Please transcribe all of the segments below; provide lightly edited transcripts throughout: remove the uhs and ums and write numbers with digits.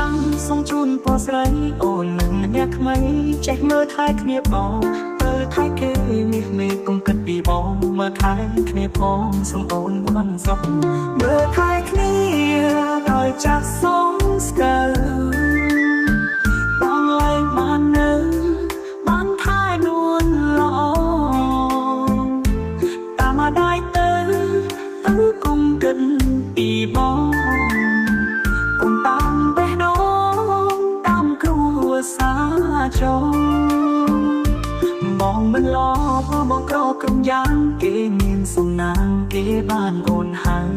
ចាំសូមជូនពរស្រីអូននឹងអ្នកថ្មីចេះមើលថែគ្នាបងទៅថែគេនេះមេកុំគិតពីបងមើលថែគ្នាផងសូមអូនបានសុខមើលថែគ្នាដោយចាស់សូមស្គាល់បងលែងបាននៅបានថែនួនល្អតាមមកได้ទៅកុំគិតពីបងតាមបេះដូងតាមគ្រួសារចងបងមិនឡប់បងក្រក្រុមយ៉ាងគេមានសំណាងគេបានអូនហើយ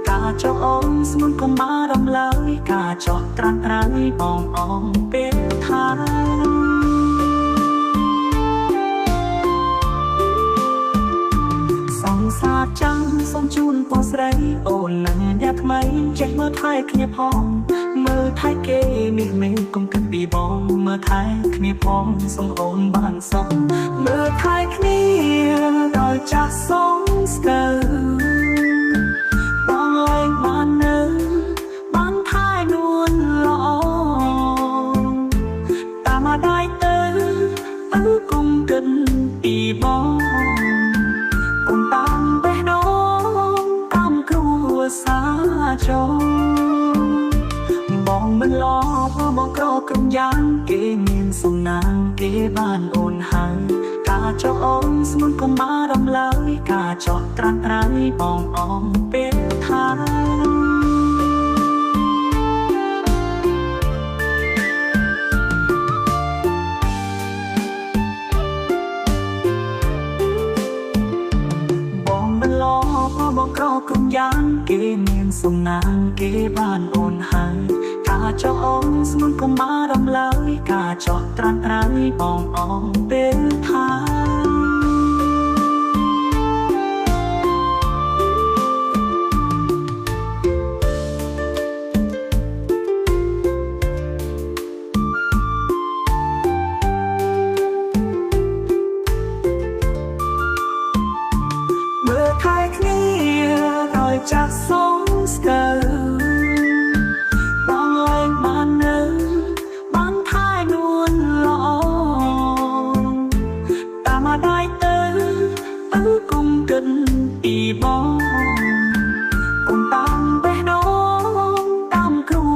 ការចោះអូនស្មុនកុំបារំឡើយការចោះត្រាំត្រាយបងអងពេលថាសង្សារចាំសូមជូនពរស្រីអូននឹងអ្នកថ្មីចេះមើលថែគ្នាផងមើលថែគេនេះមិនកុំគិតពីបងមើលថែគ្នាផងសូមអូនបានសុខមើលថែគ្នាដោយចាស់សូមស្គាល់បងលែងបាននៅបានថែនួនល្អតាមមកได้ទៅកុំគិតពីបងតាមបេះដូងតាមគ្រួសារចងបងមិនឡប់បងក្រក្រុមយ៉ាងគេមានសំណាងគេបានអូនហើយការចោះអូនស្មុនកុំបារំឡើយការចោះត្រាំត្រាយបងអងពេលថាបងក្រក្រុមយ៉ាងគេមានសំណាងគេបានអូនហើយការចោះអូនស្មុនកុំបារំឡើយការចោះត្រាំត្រាយបងអងពេលថាចាស់សូមស្គាល់បងលែងបាននៅបានថែនួនល្អតាមមកได้ទៅកុំគិតពីបងតាមបេះដូងតាមគ្រួ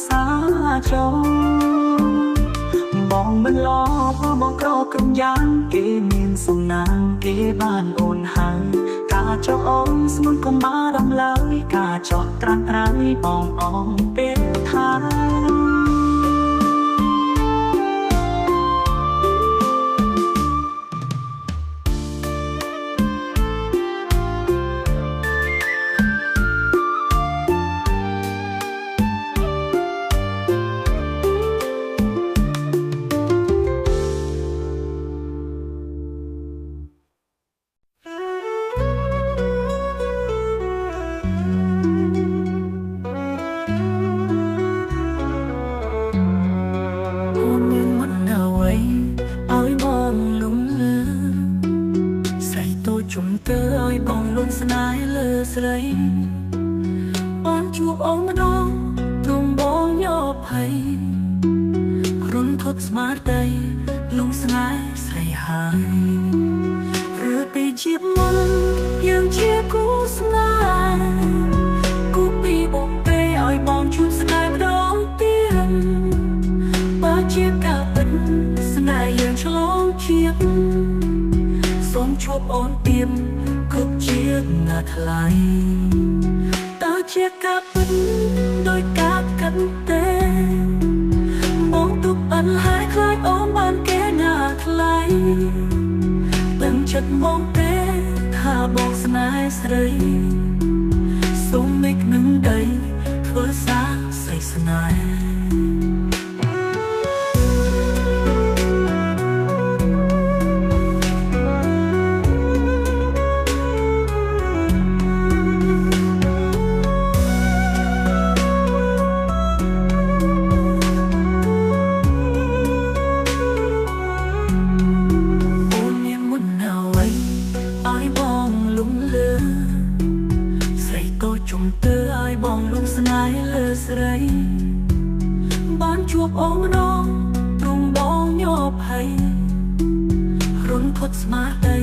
សារចងបងមិនឡប់បងក្រក្រុមយ៉ាងគេមានសំណាងគេបានអូនហើយការចោះអូនស្មុនកុំបារំឡើយការចោះត្រាំត្រាយបងអងពេលថាស្នេហ៍លើស្រីបានជួបអូនម្ដងទ្រង់បងញ៉ោភ័យរុនថត់ស្មារតីលងស្នេហ៍ស្រីហើយឬពីជាមុនយើងជាគូស្នេហ៍គូពីបងទេឲ្យបងជួបស្នេហ៍ម្ដងទៀតបើជាការពិតស្នេហ៍យើងឆ្លងជាតិសូមជួបអូនទៀតគ្រប់ជាណាថ្លៃតើជាការពិតដោយការកាត់ទេបងទុកអន់ហើយខ្លាចអូនបានគេណាថ្លៃដឹងចិត្តបងទេថាបងស្នេហ៍ស្រីសូមមិននឹងដីធ្វើសារសេចស្នេហ៍ ជួបអូនម្ដងទ្រង់បងញ័រភ័យរុនផុតស្មារតី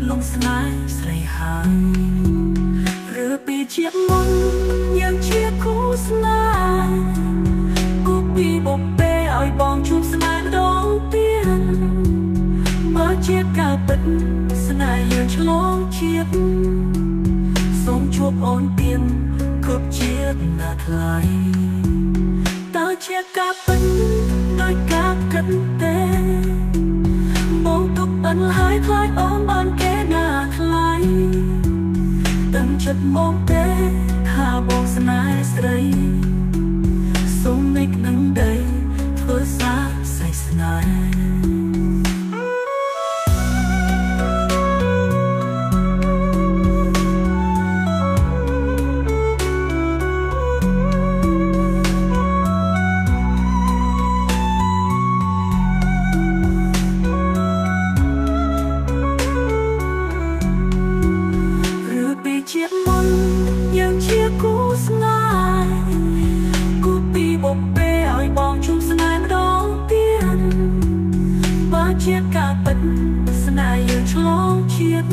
លងស្នេហ៍ស្រីហើយឬពីជាតិមុនយើងជាគូស្នេហ៍គូពីបបេឲ្យបងជួបស្នេហ៍ម្ដងទៀតបើជាការពិតស្នេហ៍យើងឆ្លងជាតិសូមជួបអូនទៀតគ្រប់ជាតិណាថ្លៃតើជាការពិតដោយការគិតទេបងទុកអិនហើយខ្លាចអូនបានគេណាថ្លៃដឹងចិត្តមកទេថាបងស្នេហ៍ស្រីសូមនិចនឹងដីធ្វើសារស្អីស្នេហ៍ជាតិមុនយើងជាគូស្នេហ៍គូពីបបេឲ្យបងជួបស្នេហ៍ម្ដងទៀតបើជាការពិតស្នេហ៍យើងឆ្លងជាតិ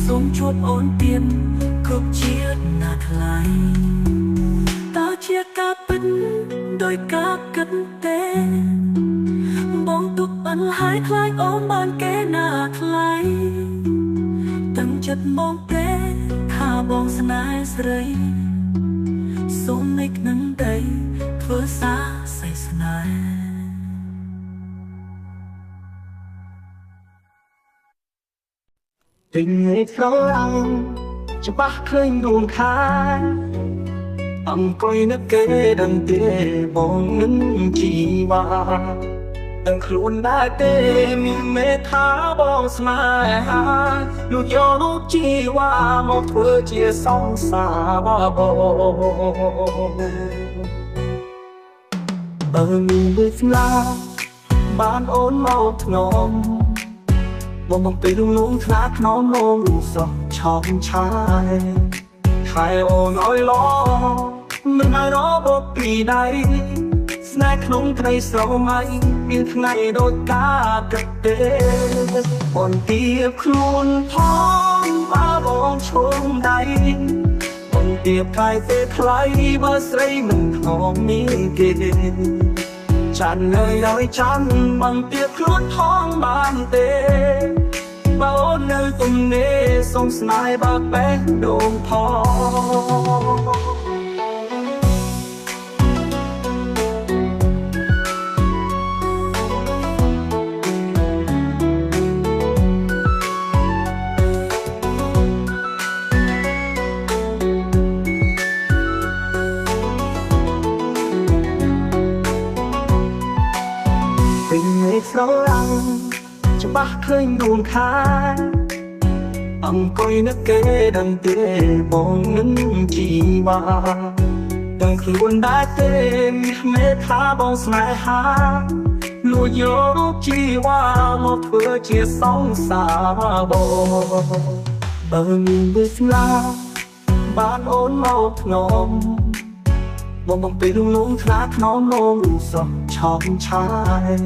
សូមជួបអូនទៀតគ្រប់ជាតិណាថ្លៃតើជាការពិតដោយការគិតទេបងទុកអិនហើយខ្លាចអូនបានគេណាថ្លៃទាំងចិត្តមកទេថាបងស្នេហ៍ស្រីសូមនិចនឹងដីធ្វើសារស្អីស្នេហ៍ពេញនេះស្រឡាញ់ច្បាស់ឃើញដួងខានអង្គុយនឹកគេដឹងទេបងនឹងជីវ៉ាដឹងខ្លួនដែរទេមានមេថាបងស្នេហាលូកយករូបជីវ៉ាមកធ្វើជាសង្សារបងបើមានវាស្លាបានអូនមកធ្នមបងពេលលងថ្លាថ្នមងសោះឆោមឆាយខែអូនអើយឡមិនឲ្យរបបពីដៃស្នេហ៍ក្នុងក្តីស្រមៃមានថ្ងៃដូចការកទេបងទៀបខ្លួនផងបើបងឈុំដៃបងទៀបកាយទេថ្លៃបើស្រីមិនខំមានគេចាន់លើឲ្យចាន់បងទៀបខ្លួនផងបានទេបើអូននៅទំនេរសូមស្នេហ៍បើបេះដូងផងស្រឡាញ់ច្បាស់ឃើញដួងខានអង្គុយនឹកគេដឹងទេបងនឹងជីវ៉ាដឹងខ្លួនដែរទេមេថាបងស្នេហាលួចយករូបជីវ៉ាមកធ្វើជាសង្សារបងបើមានវាស្លាបានអូនមកធ្នមបងពេលលងថ្លាថ្នមលងសោះឆោមឆាយ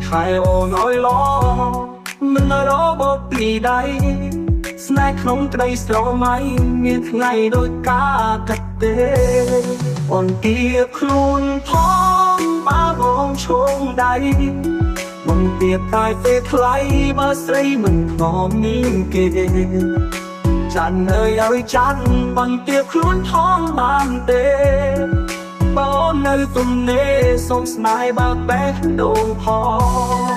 ខែអូនអើយឡមិនរបបពីដៃស្នេហ៍ក្នុងក្តីស្រមៃមានថ្ងៃដូចការកទេអូនទៀបខ្លួនផងបើបងឈោងដៃបងទៀបតែទេថ្លៃបើស្រីមិនខំមានគេចាន់អើយឲ្យចាន់បងទៀបខ្លួនផងបានទេបើអូននៅទំនេរសូមស្នេហ៍បើបេះដូងផង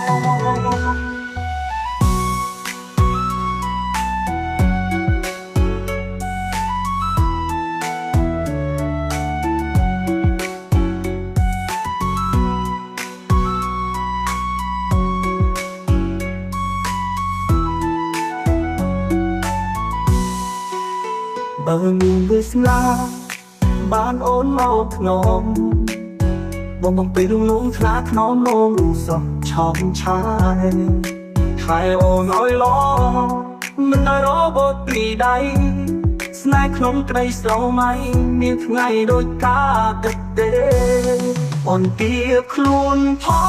បើមានវាស្លាបានអូនមកធ្នមបងពេលលងថ្លាថ្នមលងសោះឆោមឆាយខែអូនអើយឡមិនឲ្យរបបពីដៃស្នេហ៍ក្នុងក្តីស្រមៃមានថ្ងៃដូចការកទេអូ อ่อนเปรียบคลุนพ้อ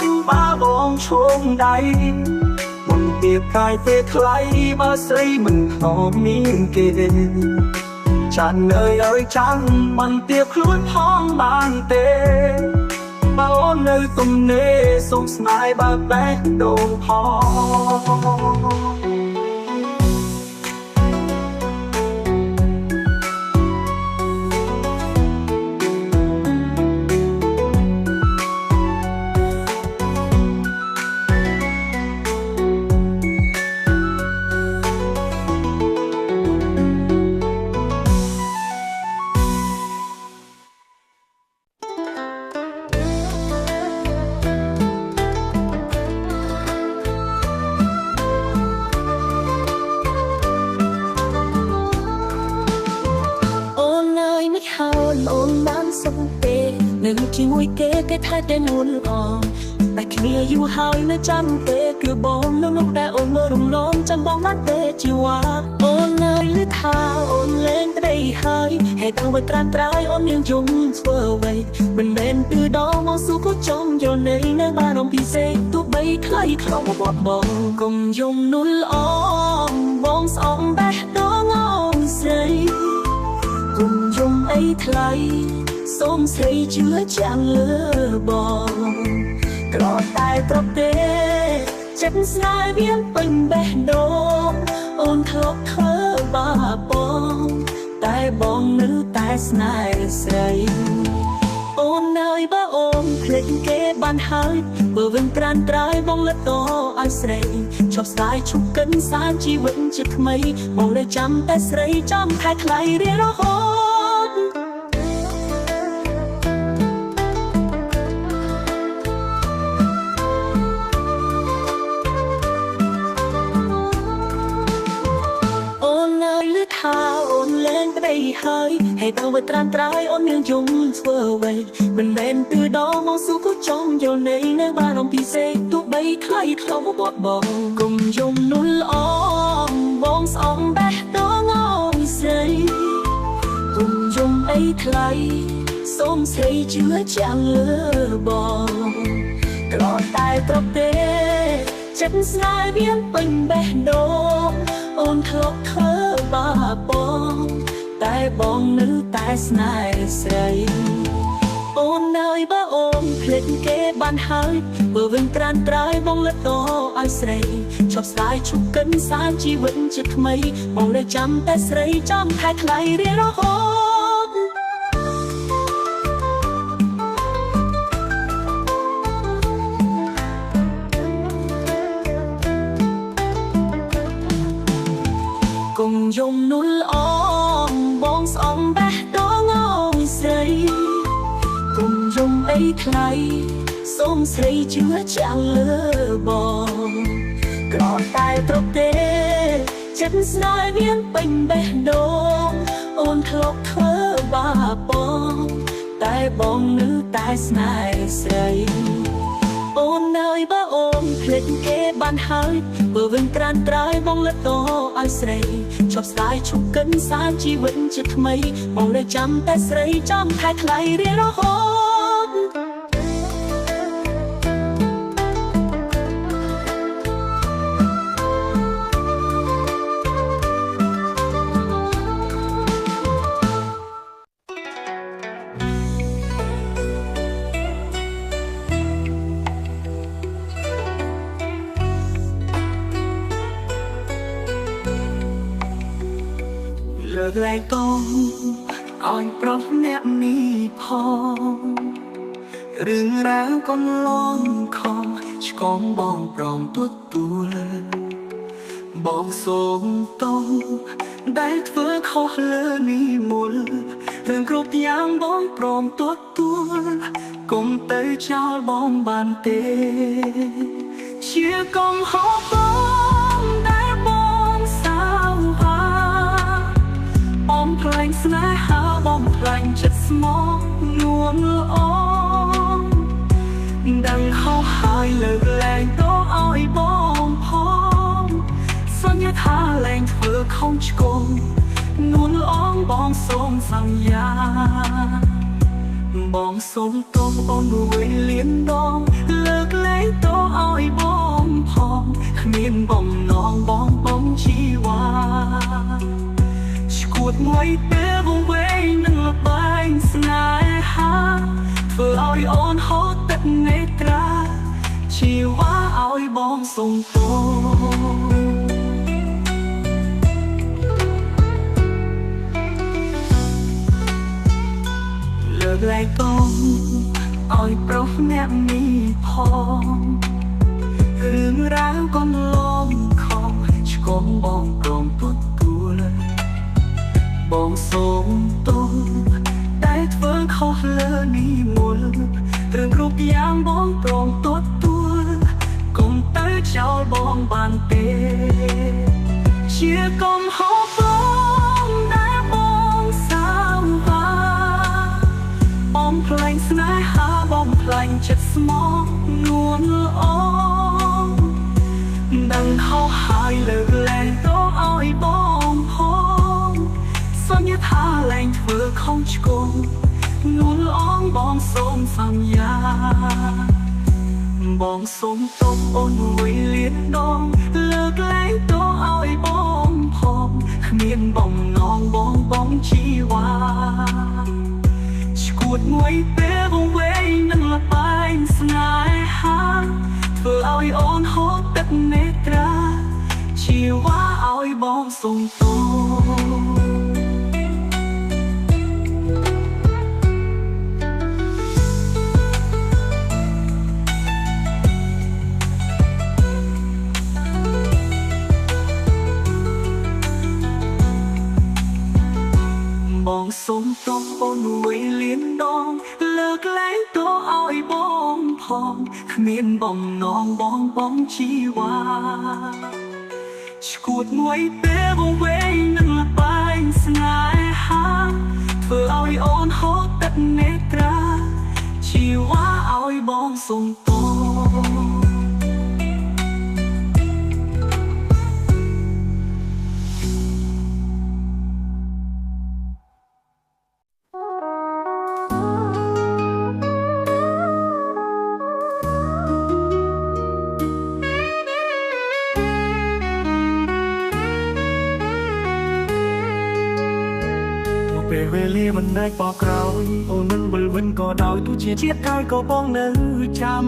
งบ้าบองช่วงใดมันเปรียบกายเตะใครมาใส่มันหอมมีเกฉันơi chẳngมันเปรียบคลุนพ้องบางเตbao nơi tùng nê sông smile ba bé đồ hoนึกที่มุ้ยเก๋แค่ท้ายแต่นุ่นอ่อนแต่เคียอยู่หายในจำเก๋คือบองแล้วลูกแต่โอนเมื่อรุ่งร้อนจำบองนัดเตจิวาโอนเลยหรือท้าโอนเล่นได้หายให้ตั้งไว้ตรันตรายโอนยังจุ่มเฟื่อไว้เป็นเบนตือดองมองสู้ก็จมโยนในในบ้านองพิเศษตัวใบใครคลองบอดบองกงยมนุ่นอ่อนบองสองแบะดองอ่อนใส่กงยมไอ้ไทยsống xây chứa chẳng lỡ bỏ cỏ tai tóc tê chân sai biến bình bè đô ôn thốc thơ bà bong tai bong nữ tai snai xây ôn nơi ba ôm lên kế ban hai bờ vân tràn trái bong lật to ai xây chọc sai chúc cân san chi vẫn chực mây bong lời chăm tay xây chăm thay lại riêng nó hơi hay tao với tràn trái ôn miếng chung phơ vậy mình bên từ đó mong su có trong giờ này nơi ba lòng thì sẽ tụ bay khai không bọt bò cùng dùng núi om bong sóng bé đó ngon say cùng dùng ấy thay sống say chứa chẳng lỡ bò cỏ tai tóc tê chân sai biến bình bé đô ôn thốc thơ ba bong tai bong nữ tai snai say ôn nơi ba ôm lên kế ban hai bờ vân tràn trái bong lật to ai say chọc sai chúc cân san chi vẫn chực mây bong lời chăm tay say chăm thay lại riêng nó hốt cùng dùng núi om bong sóng bé đó ngon say cùng dùng ấy thay sống say chứa chẳng lỡ bò cỏ tai tóc tê chân sai biến bình bè đô ôn thốc thơ ba bong tai bong nữ tai snai say ôn nơi ba ôm lên kế ban hai bờ vân tràn trái bong lật to ai say chọc sai chúc cân san chi vẫn chực mây bong lời chăm tay say chăm thay lại riêng nó hốtเลิกแรงต้องอ่อนเพราะแนบนี้พอเรื่องราวก็ล้องคอชกองบองปลอมตัวบอกส่งตรงได้เพื่อขอเลือนี้มุลเรื่องกรุบยางบองปลอมตัวกงเตยเจ้าบองบานเตเชื่อกองหอบ lạnh snái hao bom lạnh chất mong luôn ôm đằng khâu hai lời lạnh đó oi bom hom xuân nhất tha lạnh vừa không chôn luôn ôm bom sông sang ya បងសុំតបអូនមួយលៀនដងលើកលែងតឲ្យបងផងគ្មានបំណងបងជីវ៉ាឈួតមួយពេលវង្វេងនឹងលបែងស្នេហាធ្វើឲ្យអូនហត់ទឹកនេត្រាជីវ៉ាឲ្យបងសុំតបលើកលែងតឲ្យប្រុសអ្នកនេះផងរឿងរ៉ាវកន្លងខំឆ្កងបងព្រមទទួលបងសូមទោសតែធ្វើខុសលើនេះមុលរឿងគ្រប់យ៉ាងបងព្រមទទួលកុំទៅចោលបងបានទេជាកុំហូបបងដែលបងសាវ៉ាបងផ្លែងស្នេហាបងផ្លែងចិត្តស្មោះនួនល្អដឹងហោហើយលើកលែងតឲ្យបងផងសន្យាថាលែងធ្វើខុសឆ្គងនួនល្អបងសូមសន្យាបងសូមតបអូនមួយលៀនដងលើកលែងតឲ្យបងផងគ្មានបំណងបងជីវ៉ាឈួតមួយពេលវង្វេងនឹងលបែងស្នេហាធ្វើឲ្យអូនហត់ទឹកនេត្រាជីវ៉ាឲ្យបងសុំទោបងសុំតបអូនមួយលៀនដងលើកលែងតឲ្យបងផងគ្មានបំណងបងជីវ៉ាឈួតមួយពេលវង្វេងនឹងលបែងស្នេហាធ្វើឲ្យអូនហត់ទឹកនេត្រាជីវ៉ាឲ្យបងសុំតបពេលវេលាមិនដែលបកក្រោយអូនមិនវិលវិញក៏ដោយទូជាជាតិកាយក៏បងនៅចាំ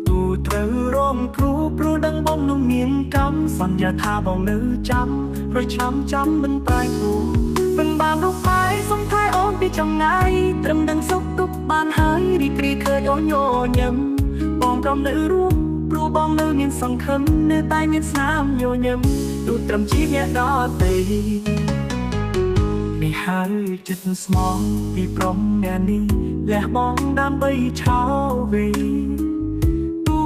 ទូត្រូវរងគ្រោះព្រោះដឹងបងនោះមានកម្មសន្យាថាបងនៅចាំប្រចាំមិនប្រែប្រួលមិនបានរកបាយសំថែអូនពីចំណាយត្រឹមដឹងសុខទុក្ខបានហើយរីករាយឃើញអូនញញឹមបងក៏នៅរួមព្រោះបងនៅមានសង្ឃឹមនៅតែមានស្នាមញញឹមទូត្រឹមជាអ្នកដទៃនេះហើយចិត្តស្មោះពីព្រមអ្នកនេះលះបងដើម្បីឆោវីទូ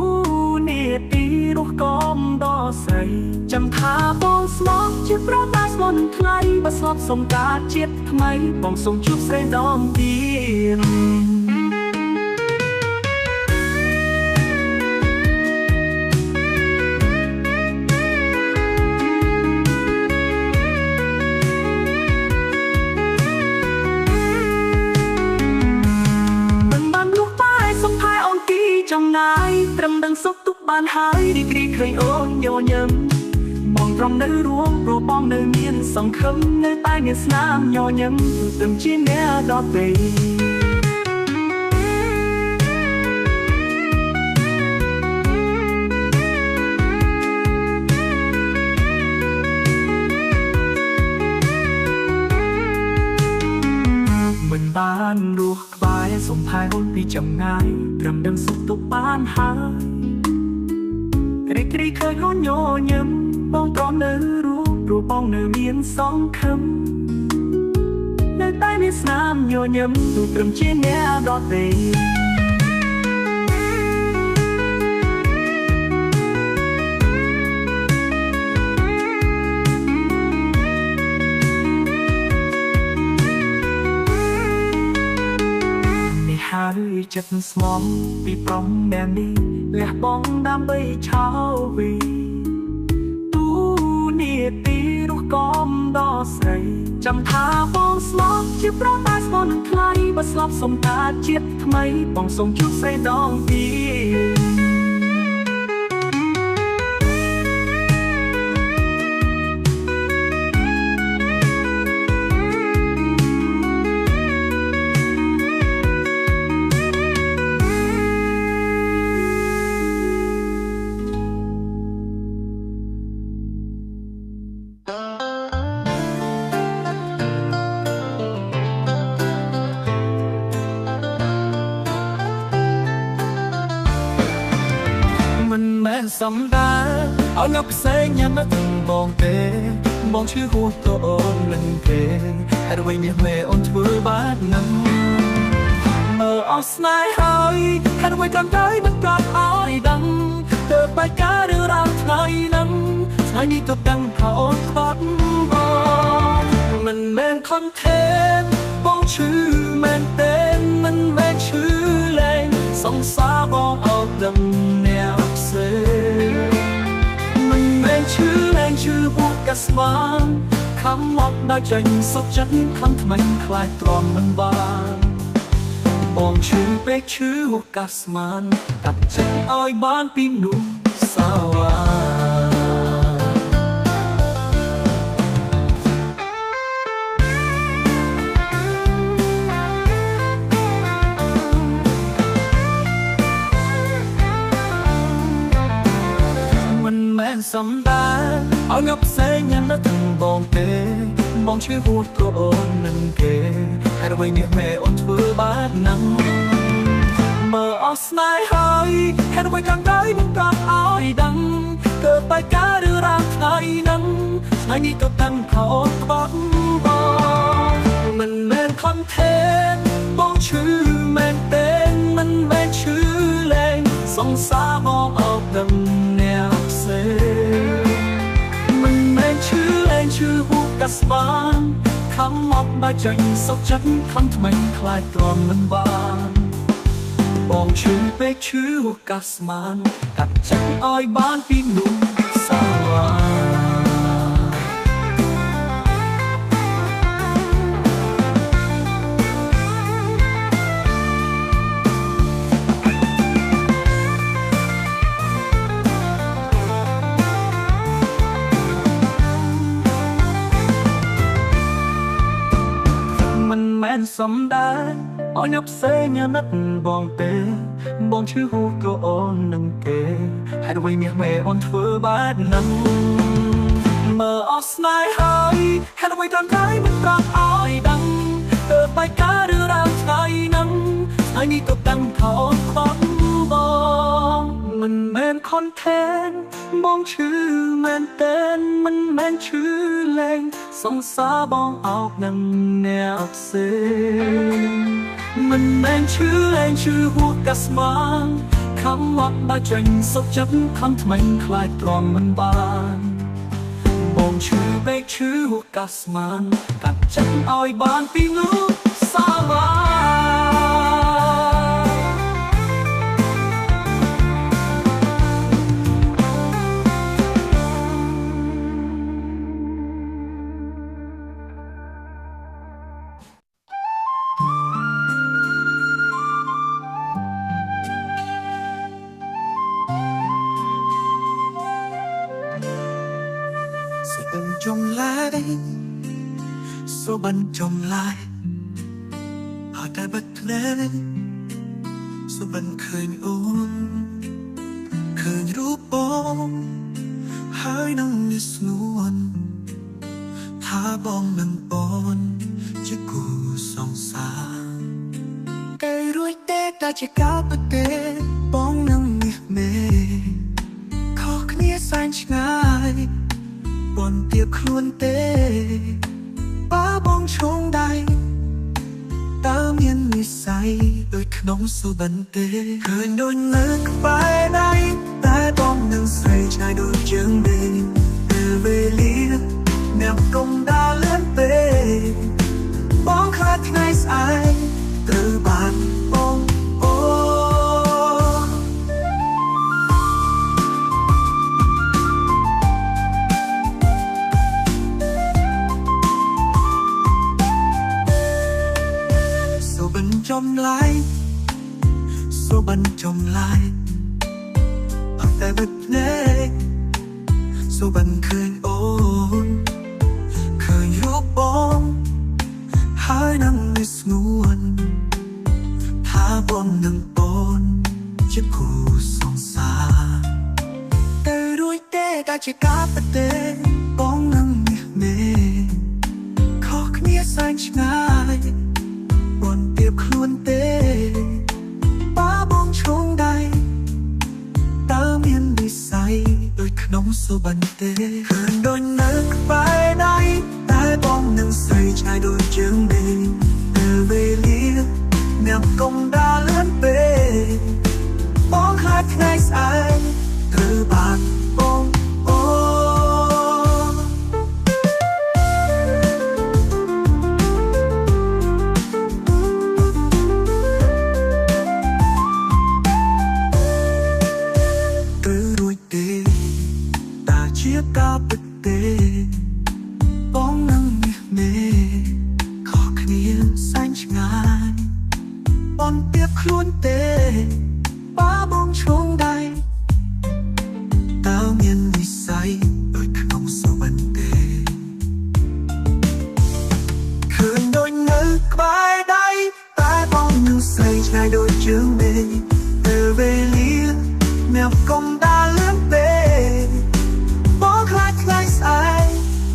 នេះទីរស់កំដល់ស្រីចាំថាបងស្មោះជាប្រតាស្មន់ថ្លៃបើស្លប់សុំការជាតិថ្មីបងសុំជួបស្រីដងទៀតចំណាយត្រឹមដឹងសុខទុក្ខបានហើយរីករាយឃើញអូនញញឹមបងត្រង់នៅរួមព្រោះបងនៅមានសង្ឃឹមនៅតែមានស្នាមញញឹមទើបជាអ្នកដទៃមិនបានរស់ក្បែរសុំថែអូនពីចម្ងាយត្រឹមដឹងសុខទុក្ខបានហើយរីករាយឃើញអូនញញឹមបងត្រង់នៅរួមព្រោះបងនៅមានសង្ឃឹមនៅតែមានស្នាមញញឹមទូត្រឹមជាអ្នកដទៃហើយចិត្តស្មោះពីព្រមអ្នកនេះលះបងដើម្បីឆោវីទូនេះទីរស់ កំដស្រីចាំថាបងស្លាប់ជាប្រតែស្មនថ្លៃបើស្លាប់សុំតាជាតិថ្មីបងសូមជួបស្រីដងពីសំដាឲ្យងប់ផ្សេងញ៉ាំមកទាំងបងទេបងឈឺហួតទៅអូនលឹងគេហេតុអ្វីនេះមេអូនធ្វើបាបនឹងមើលអស់ស្នេហ៍ហើយហេតុអ្វីត្រង់តែមិនប្រាប់ឲ្យដឹងទៅបែកការរឿងរ៉ាវថ្ងៃហ្នឹងថ្ងៃនេះទៅដឹងថាអូនខ្វាត់បងមិនមែន content បងឈឺមែនទេមិនមែនឈឺលែងសង្សារបងអត់ដឹងអ្នកផ្សេងមិនមែនឈឺលែងឈឺពុកកាស្មានខំមកដល់ចេញសុខចិត្តខំថ្មិញខ្លាចទ្រាំមិនបានបងឈឺពេកឈឺហូរកាស្មានកាត់ចិត្តឲ្យបានពីនោះសាវ៉ាសំដាឲ្យងប់ផ្សេងញ៉ាំនៅទាំងបងទេបងឈឺហួតក៏អូននឹងគេហេតុអ្វីនេះមេអូនធ្វើបាបហ្នឹងមើលអស់ស្នេហ៍ហើយហេតុអ្វីខាងដៃមិនប្រាប់ឲ្យដឹងកើតបែកការរឿងរ៉ាវថ្ងៃហ្នឹងថ្ងៃនេះក៏តាំងខោក្បត់បងមិនមែន content បងឈឺមែនទេមិនមែនឈឺលែងសង្សារបងអត់ដឹងអ្នកផ្សេងមិនមែនឈឺលែងឈឺហួរកាស្បានខំមកដល់ចេញសុខចិត្តខំថ្មិញខ្លាចទ្រាំមិនបានបងឈឺពេកឈឺហួរកាស្មានកាត់ចិត្តឲ្យបានពីនោះសាវ៉ាសំដាឲ្យញ៉ាំផ្សេងញ៉ាំណាត់បងទេបងឈឺហូរក៏អូននឹងគេហេតុអ្វីមាសមេអូនធ្វើបាបហ្នឹងមើលអស់ស្នេហ៍ហើយហេតុអ្វីត្រង់តែមិនប្រាប់ឲ្យដឹងទៅបែកការរឿងរ៉ាវថ្ងៃហ្នឹងថ្ងៃនេះក៏តាំងថាអូនខ្វល់បងមិនមែន content បងឈឺមែនទេមិនមែនឈឺលែងសង្សារបងអោបនឹងអ្នកផ្សេងមិនមែនឈឺលែងឈឺហួរកាស្មានខំមកដល់ចេញសុខចិត្តខំថ្មិញខ្លាចទ្រាំមិនបានបងឈឺពេកឈឺហួរកាស្មានកាត់ចិត្តឲ្យបានពីនោះសាវ៉ាจมลายsố bậnจมลายhọ đã bất lên số bận khơi ôm khơi rúp bóng hai nắng như xuân tha bóng nâng bón chứ cù song xa cây ruồi tết đã chỉ cao bờ tết bóng nâng nhẹ mê khó khăn xanh ngayบนเตียบคลวนเตป้าบองชงได้ตาเมียนนิสัยโดยขนมสุบันเตเคยโดนเลิกไปได้แต่ต้องนั่งใส่ชายโดยเจิงเดเอเวลีแนบตรงดาเลื่อนเตบ้องคลาดไงสายตือบานบ้องโอ ស្របានចំឡាយអត់តែបិទភ្នែកស្របានឃើញអូនឃើញរូបបងហើយនឹងមិនស្ងួនថាបងនឹងអូនជាគូសង្សារតែរួចទេតែជាការពិតទេបងនឹងមេខុសគ្នាសែនឆ្ងាយបងប្រៀបខ្លួនទេប៉ាបងឈងដៃតើមាននិស្ស័យដូចក្នុងសុបិនទេឃើញដូចនៅក្បែរដៃតែបងនឹងស្រីឆ្ងាយដូចជើងមេពេលវេលាអ្នកកុំដើរលឿនពេកបងខ្លាចថ្ងៃស្អែកត្រូវបាត់បងអូទៅរួចទេតាជាការពិតទេបងនឹងមេខុសគ្នាសែនឆ្ងាយបងប្រៀបខ្លួនទេប៉ាបងឈងដៃតើមាននិស្ស័យដូចក្នុងសុបិនទេឃើញដូចនៅក្បែរដៃតែបងនឹងស្រីឆ្ងាយដូចជើងមេពេលវេលាអ្នកកុំដើរលឿនពេកបងខ្លាចថ្ងៃស្អែក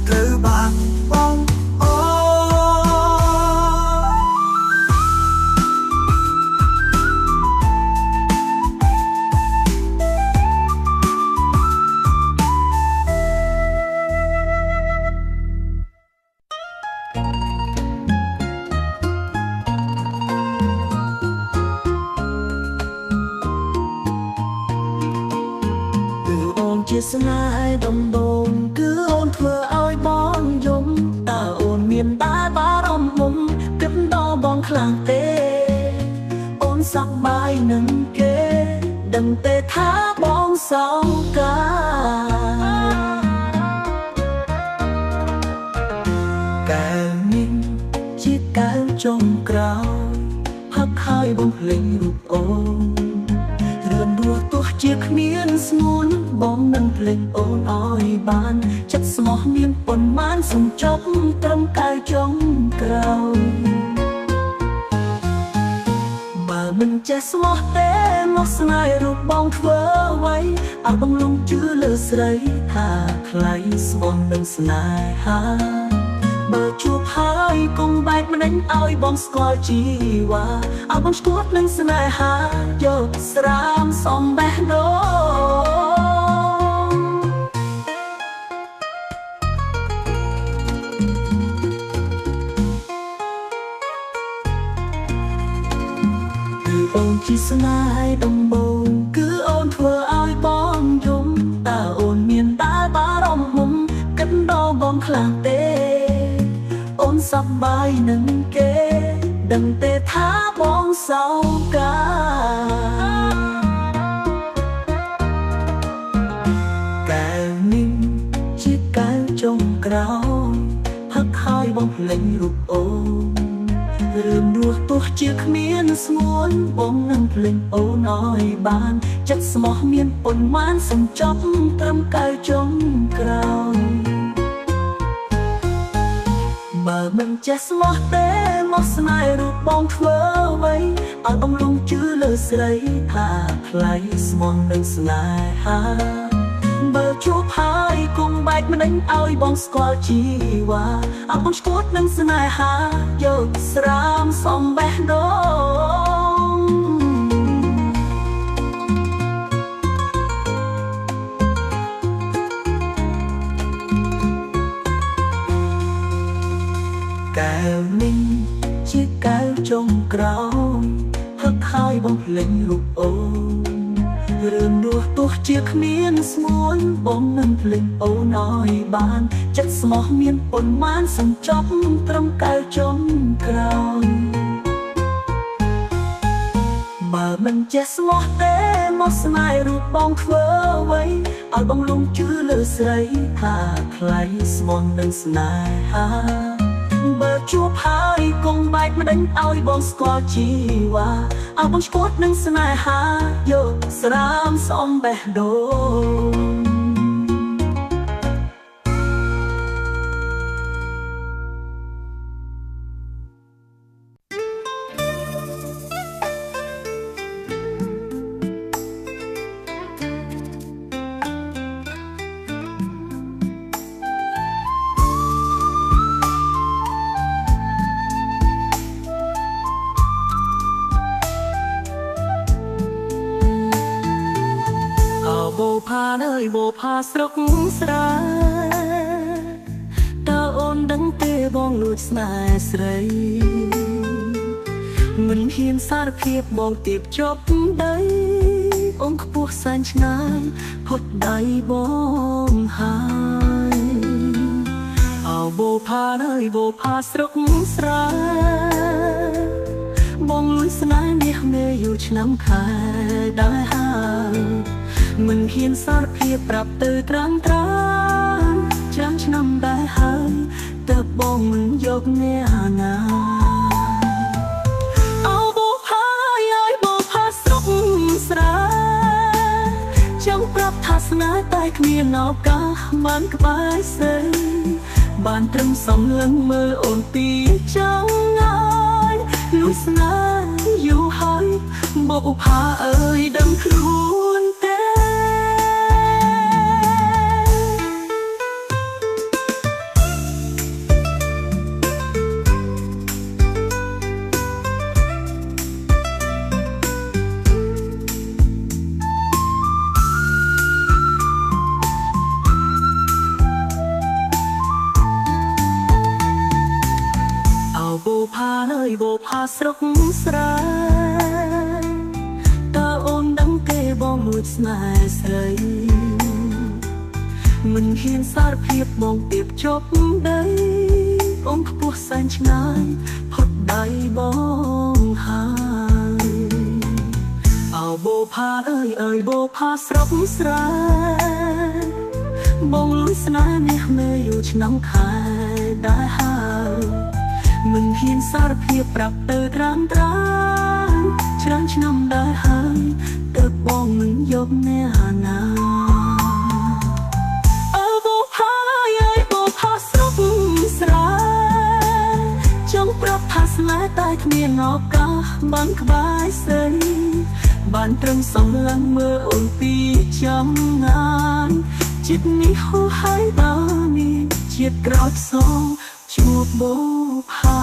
ត្រូវបានបងអូជាស្នេហ៍ដំបូងគឺអូនធ្វើឲ្យបងយំតើអូនមានតែបារម្ភមុំគិតដល់បងខ្លាំងទេអូនសប្បាយនឹងគេដឹងទេថាបងសោកាកែវនេះជាកែវចុងក្រោយផឹកហើយបងភ្លេងរូបអូនរឿនរស់ទោះជាគ្មានស្ងួនបងនឹងភ្លេចអូនឲ្យបានចិត្តស្មោះមានប៉ុន្មានសំចប់ត្រឹមកែវចុងក្រោយបើមិនចេះស្មោះទេមកស្នេហ៍រូបបងធ្វើអ្វីឲ្យបងលងជឿលើស្រីថាថ្លៃស្មោះនឹងស្នេហាបើជួបហើយកុំបែកម្នេញឲ្យបងស្គាល់ជីវ៉ាឲ្យបងស្គាល់នឹងស្នេហាយកស្រាមសំបេះដូងគឺអូនជាស្នេហ៍ដំបូងគឺអូនធ្វើឲ្យបងយំតើអូនមានតែបារម្ភមុំគិតដល់បងខ្លាំងទេអូនសប្បាយនឹងគេដឹងទេថាបងសោកាកែវនេះជាកែវចុងក្រោយផឹកហើយបងភ្លេងរូបអូនរឿងរស់ទោះជាគ្មានស្ងួនបងនឹងភ្លេងអូនឲ្យបានចិត្តស្មោះមានប៉ុន្មានសំចប់ត្រឹមកែវចុងក្រោយបើមិនចេះស្មោះទេមកស្នេហ៍រូបបងធ្វើអ្វីឲ្យបងលងជឿលើស្រីថាថ្លៃស្មោះនឹងស្នេហាបើជួបហើយកុំបែកម្នេញឲ្យបងស្គាល់ជីវ៉ាឲ្យបងស្គាល់នឹងស្នេហាយកស្រាមសំបេះដូងកែវនេះជាកែវចុងក្រោយផឹកហើយបងភ្លេងរូបអូនរឿងរស់ទោះជាគ្មានស្ងួនបងនឹងភ្លេចអូនឲ្យបានចិត្តស្មោះមានប៉ុន្មានសំចប់ត្រឹមកែវចុងក្រោយបើមិនចេះស្មោះទេមកស្នេហ៍រូបបងធ្វើអ្វីឲ្យបងលងជឿលើស្រីថាថ្លៃស្មោះនឹងស្នេហាបើ ជួបហើយកុំបែកមិនដេញឲ្យបងស្គាល់ជីវ៉ាឲ្យបងឈ្មោះនឹងស្នេហាយកស្រាមស្អំបេះដូងបូផាអើយបូផាស្រុកស្រែតើអូនដឹងទេបងលួចស្នេហ៍ស្រីមិនហ៊ានសារភាពបងទៀបជប់ដីអូនខ្ពស់សែនឆ្ងាយផុតដៃបងហើយអោបូផាអើយបូផាស្រុកស្រែបងលួចស្នេហ៍នេះមេយូរឆ្នាំខែដែរហើយមិនហ៊ានសារភាពប្រាប់ទៅត្រាំចាំឆ្នាំដែរហើយតើបងមិនយកអ្នកណាអោបូផាអើយបូផាស្រុកស្រែចង់ប្រាប់ថាស្នេហ៍តែគ្មានឱកាសបានក្បែរស្រីបានត្រឹមសំឡឹងមើលអូនពីចង់ងាយលួចស្នេហ៍យូរហើយបូផាអើយដឹងខ្លួនទេបូផាអើយបូផាស្រុកស្រែតើអូនដឹងទេបងលួចស្នេហ៍ស្រីមិនហ៊ានសារភាពបងទៀបជប់ដីអូនខ្ពស់សែនឆ្ងាយផុតដៃបងហើយអោបូផាអើយបូផាស្រុកស្រែបងលួចស្នេហ៍នេះមេយូរឆ្នាំខែដែរហើយមិនហ៊ានសារភាពប្រាប់ទៅត្រាំច្រើនឆ្នាំដែរហើយទើបបងមិនយកអ្នកណាអើបូផាអើយបូផាស្រុកស្រែចង់ប្រាប់ថាស្នេហ៍តែគ្មានឱកាសបានក្បែរស្រីបានត្រឹមសំឡឹងមើលអូនពីចាំងាយចិត្តនេះហូរហើយបាននេះជាតិក្រោយសងជួបបូផា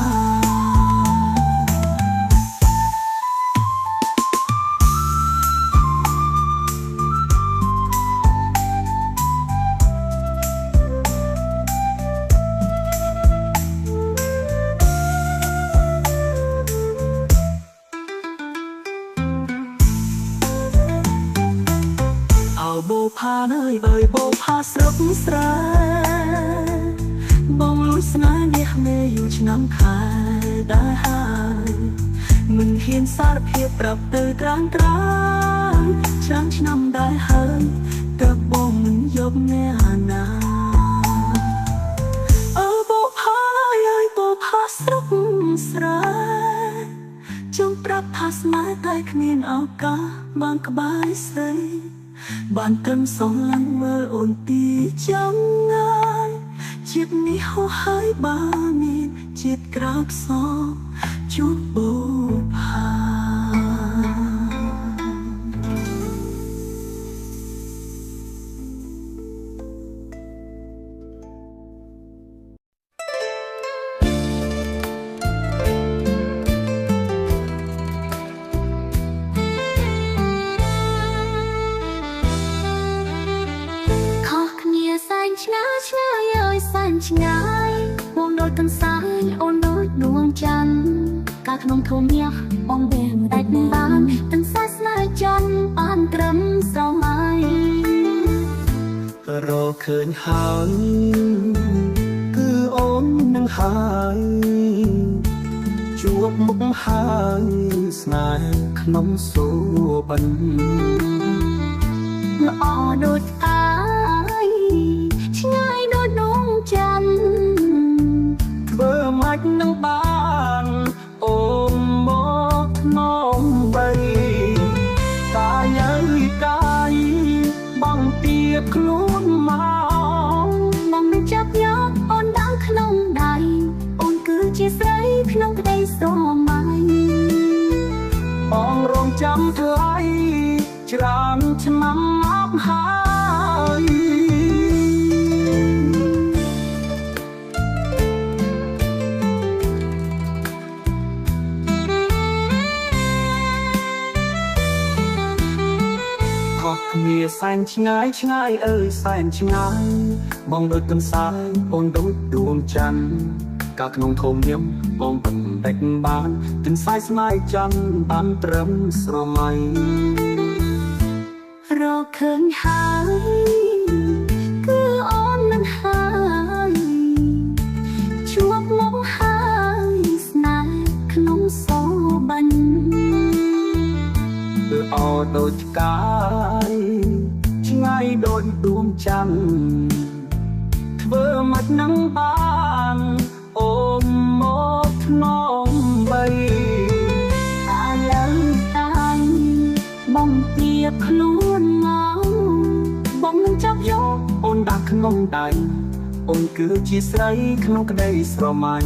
បូផាអើយបូផាស្រុកស្រែបងលួចស្នេហ៍នេះមេយូរឆ្នាំខែដែរហើយមិនហ៊ានសារភាពប្រាប់ទៅត្រាំចាំឆ្នាំដែរហើយតើបងមិនយកអ្នកណាអើបូផាអើយបូផាស្រុកស្រែចង់ប្រាប់ថាស្នេហ៍តែគ្មានឱកាសបានក្បែរស្រីបានត្រឹមសំឡឹងមើលអូនពីចាំងាយជាតិនេះហូរហើយបានមានជាតិក្រោកសងជួបបូផាឆ្ងាយបងដូចកន្សែងអូនដូចដួងច័ន្ទកាលក្នុងធំញាស់បងបែងដាច់បានទាំងសាស្នាច័ន្ទបានត្រឹមស្រមៃរកឃើញហើយគឺអូននឹងហើយជួបមុខហើយស្នេហ៍ក្នុងសូបិនល្អដូចអាយឆ្ងាយដូចដួងច័ន្ទធ្វើម៉េចនឹង จำเธอไว้จรามฉันนำนับหายพอគ្នាសែនឆ្ងាយឆ្ងាយអើយសែនឆ្ងាយបងដូចកំសាយអូនដូចដួងច័ន្ទកាលក្នុងធំញឹមបងមិនដេចបានទិនសាយស្នេហ៍ចាំបានត្រឹមស្រមៃរកឃើញហើយគឺអូននឹងហើយជួបមកហើយស្នេហ៍ក្នុងសោបាញ់គឺអោដូចផ្កាយឆ្ងាយដូចដួងច័ន្ទធ្វើមកនឹងបានអូនមកថ្នមបីអាលើតាំងបងទៀបខ្លួនមកបងនឹងចាប់យកអូនដាក់ក្នុងដៃអូនគឺជាស្រីក្នុងក្តីស្រមៃ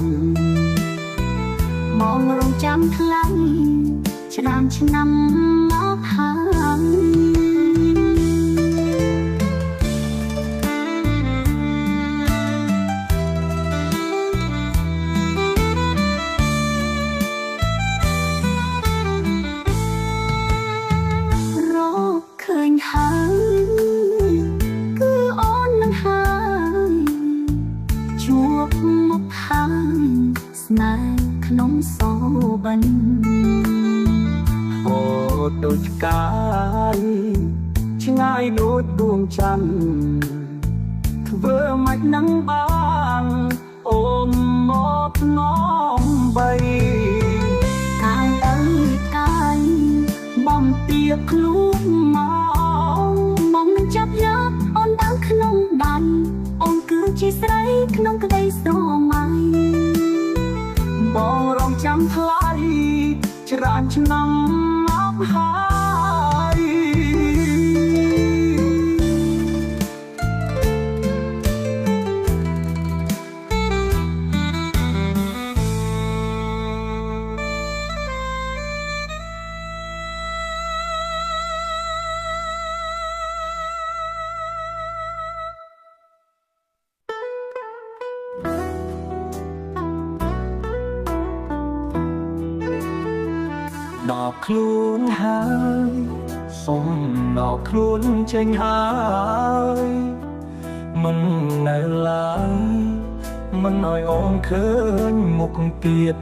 មករងចាំថ្លៃឆ្នាំឆ្នាំមកហើយហើយគឺអូននឹងហើយជួបមកហើយស្នេហ៍ក្នុងសោបាញ់អូដូចផ្កាយឆ្ងាយដូចដួងច័ន្ទធ្វើមិននឹងបានអូនមកនំបីកាយអើយកាយបំទៀបខ្លួនមកបងនឹងចាប់យកអូនដល់ក្នុងដៃអូនគឺជាស្រីក្នុងក្តីស្រមៃបងរងចាំថ្លៃច្រើនឆ្នាំមកហើយដល់ខ្លួនហើយសុំដល់ខ្លួនចេញហើយមិននៅឡើយមិនឲ្យអូនឃើញមុខទៀត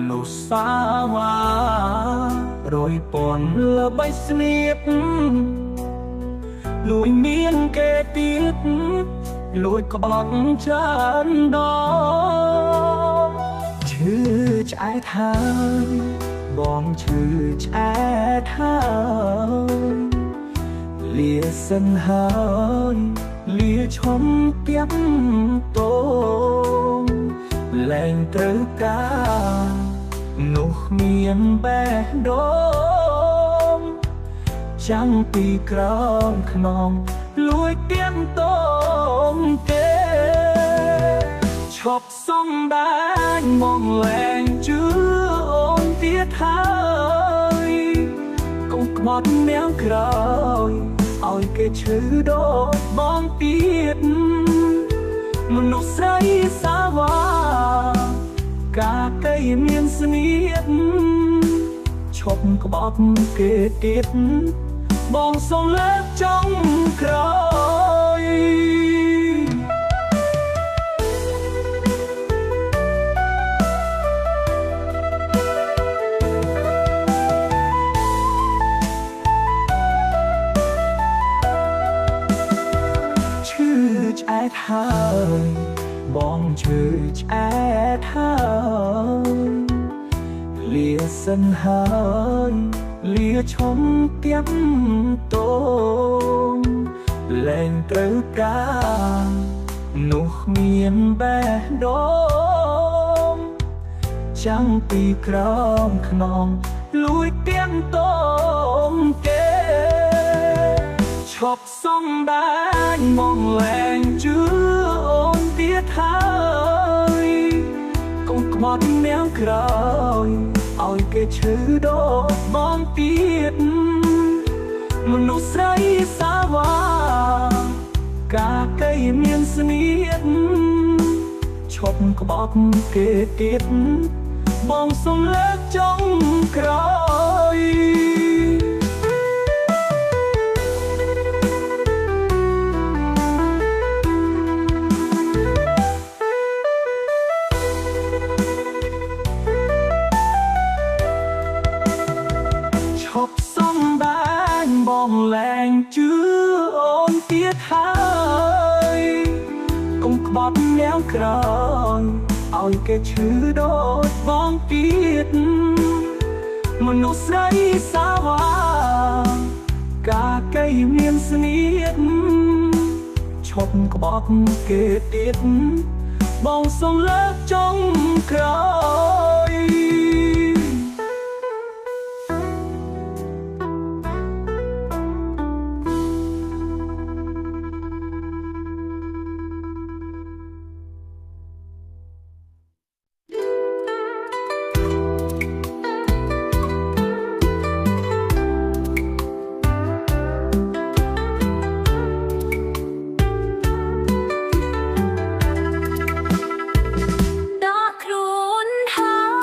លោកសាវ៉ារយពន់ល្បីស្នៀតលួយមានគេទៀតលួយក្បត់ចានដល់ឈឺឆ្អែតហើយបងឈឺឆ្អែតហើយលាសិនហើយលាឈំទៀបតងលែងត្រូវការនោះមានបេះដូងចាំងពីក្រោមខ្នងលួយទៀបតងទេឈប់សំដែងមកលែងជឿអូនទៀតហើយកុំក្បត់នាងក្រោយឲ្យគេឈឺដូចបងទៀតមនុស្សស្រីសាវ៉ាកាកៃមានស្នៀតឈប់ក្បត់គេទៀតបងសូមលើកចុងក្រោយឆ្អែតហើយបងឈឺឆ្អែតហើយលាសិនហើយលាឈំទៀបតងលែងត្រូវការនោះមានបេះដូងចាំងពីក្រោមខ្នងលួយទៀបតងគេឈប់សំដែងមកលែងជឿអូនទៀតហើយកុំក្បត់នាងក្រោយឲ្យគេ គេឈឺដកបងទៀតមនុស្សស្រីសាវ៉ាកាកៃមានស្នៀតឈប់ក្បត់គេទៀតបងសុំលើកចុងក្រោយឈប់សុំបានបងលែងជឿអូនទៀតហើយកុំក្បត់យ៉ាងក្រោយឲ្យគេឈឺដូចបងទៀតមនុស្សស្រីសាវ៉ាកាកៃមានស្នៀតឈប់ក្បត់គេទៀតបងសុំលើកចុងក្រោយដកខ្លួនហើ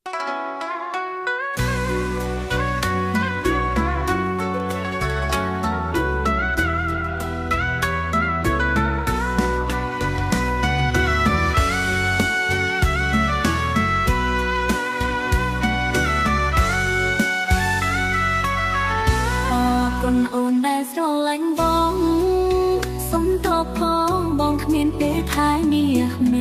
คนโอนได้สลายบ้องสมทบพ้องบ้องขมิ้นเปท้ายเมียเม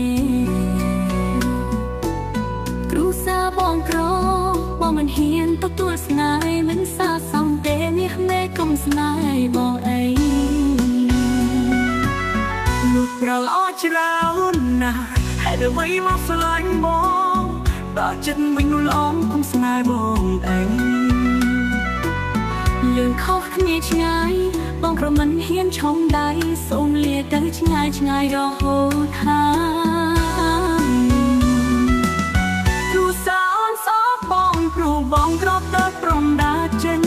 ครูซาบ้องกรอบ้องมันเฮียนตัวสนายมันซาสังเตเมียเมกลมสนายบ้องไอลูกเราอ้อจะร้าวนะให้เธอไว้มาสลายบ้องตาจันวิ่งล้อมคงสนายบ้องไอเลื่อนเข้าขณีชงายบ้องเพราะมันเฮียนช่องใดส่งเลียดได้ชงายรอโหทางดูสาวสาวบ้องปลูบ้องกรอบเติร์ปรมดาจัน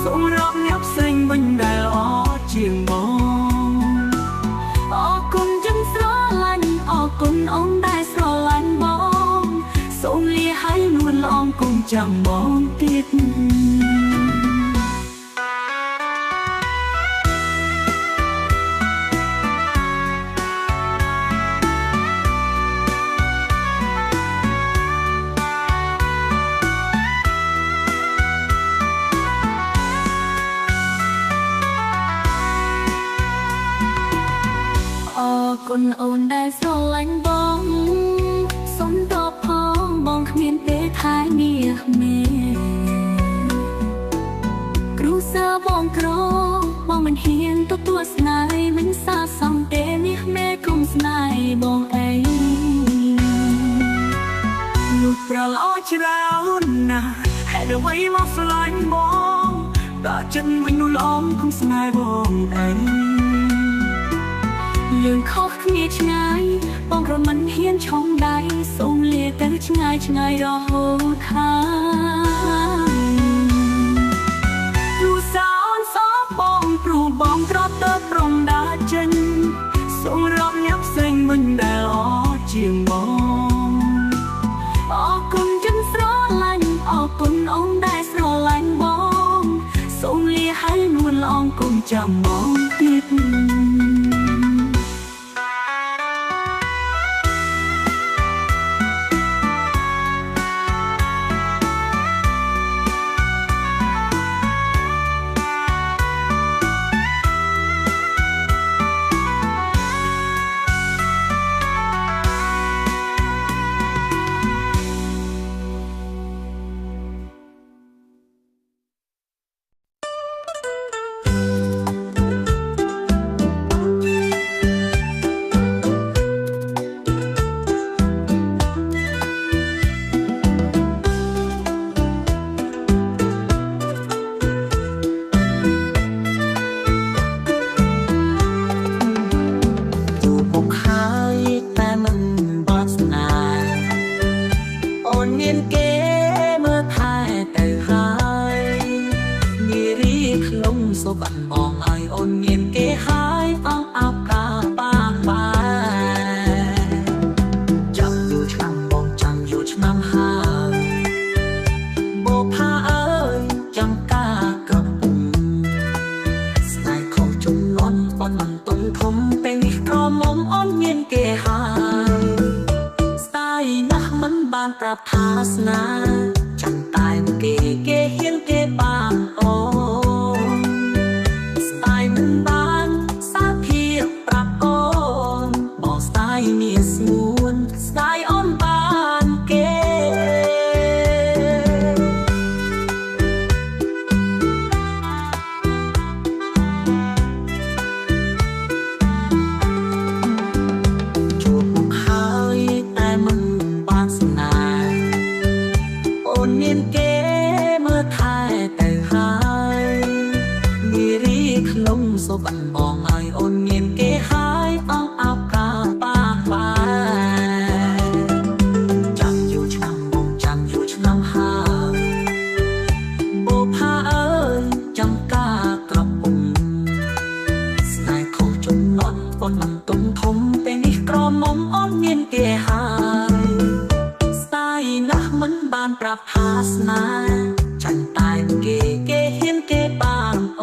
ส่งรอบยับเซ็งบันไดอ้อเจียงบ้องออกกุนจันสระลันออกกุนองได้สระลันบ้องส่งเลียให้นวลลองกุนจำบ้องติดคนโอนได้สลายบ้องสมตอบพ้องบ้องขมิ้นเปท้ายเมียเมครูซาบ้องกรอบ้องมันเฮียนตัวสนายมันซาสังเตเมียเมกลมสนายบ้องไอลูกเราอ้อจะร้าวนะให้เธอไว้มาสลายบ้องตาจันวิ่งล้อมคงสนายบ้องไอเลื่อนเข้าขณีชงายบ้องเพราะมันเฮียนช่องใดส่งเลียดได้ชงายรอโหทางดูสาวสาวบ้องปลูบ้องกรอบเติร์ปรมดาจันส่งรอบยับเซ็งบันไดอ้อเจียงบ้องออกกุนจันสระลันออกกุนองได้สระลันบ้องส่งเลียให้นวลลองกุนจำบ้องติดปรับทาสนาจังตายเก๋เก๋เฮียนเก๋บางโอสไตล์มันบานสาเพียบปรับโอนบอกสไตล์เมียสมูนสไตล์อ้อนบานเก๋จูบมุกหายแต่มันบานสนาเนียนเก๋เมื่อทายแต่หา รับหาสนาฉันตายเก๋เก๋เห็นเก๋บางโอ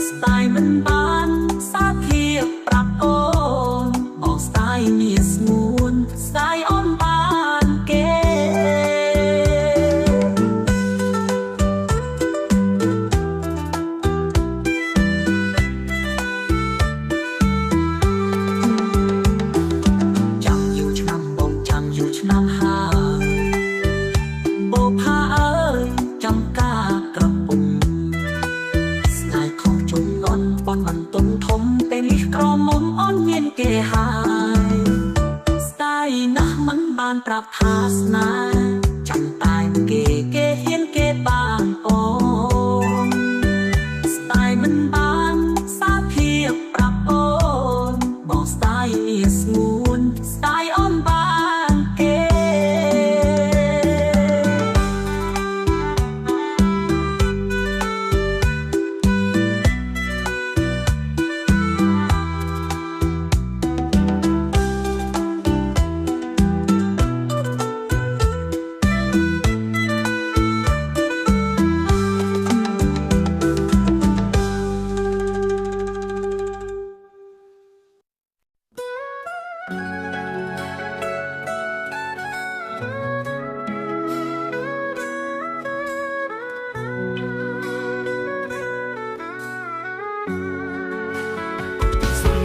สไตล์มันบานสาเพียบปรับโอนบอกสไตล์มีสมูนสไตล์อ่อนบานเก๋มันต้นทมเป็นกรอมมอ่อนเย็นเกหายสไตล์นะมันบานปรับภาสนาจังตายเกเกเห็นเกบางโอสไตล์มันบานสาเพียบปรับโอนบอกสไตล์มีสมูนสไตล์อ่อนบานเก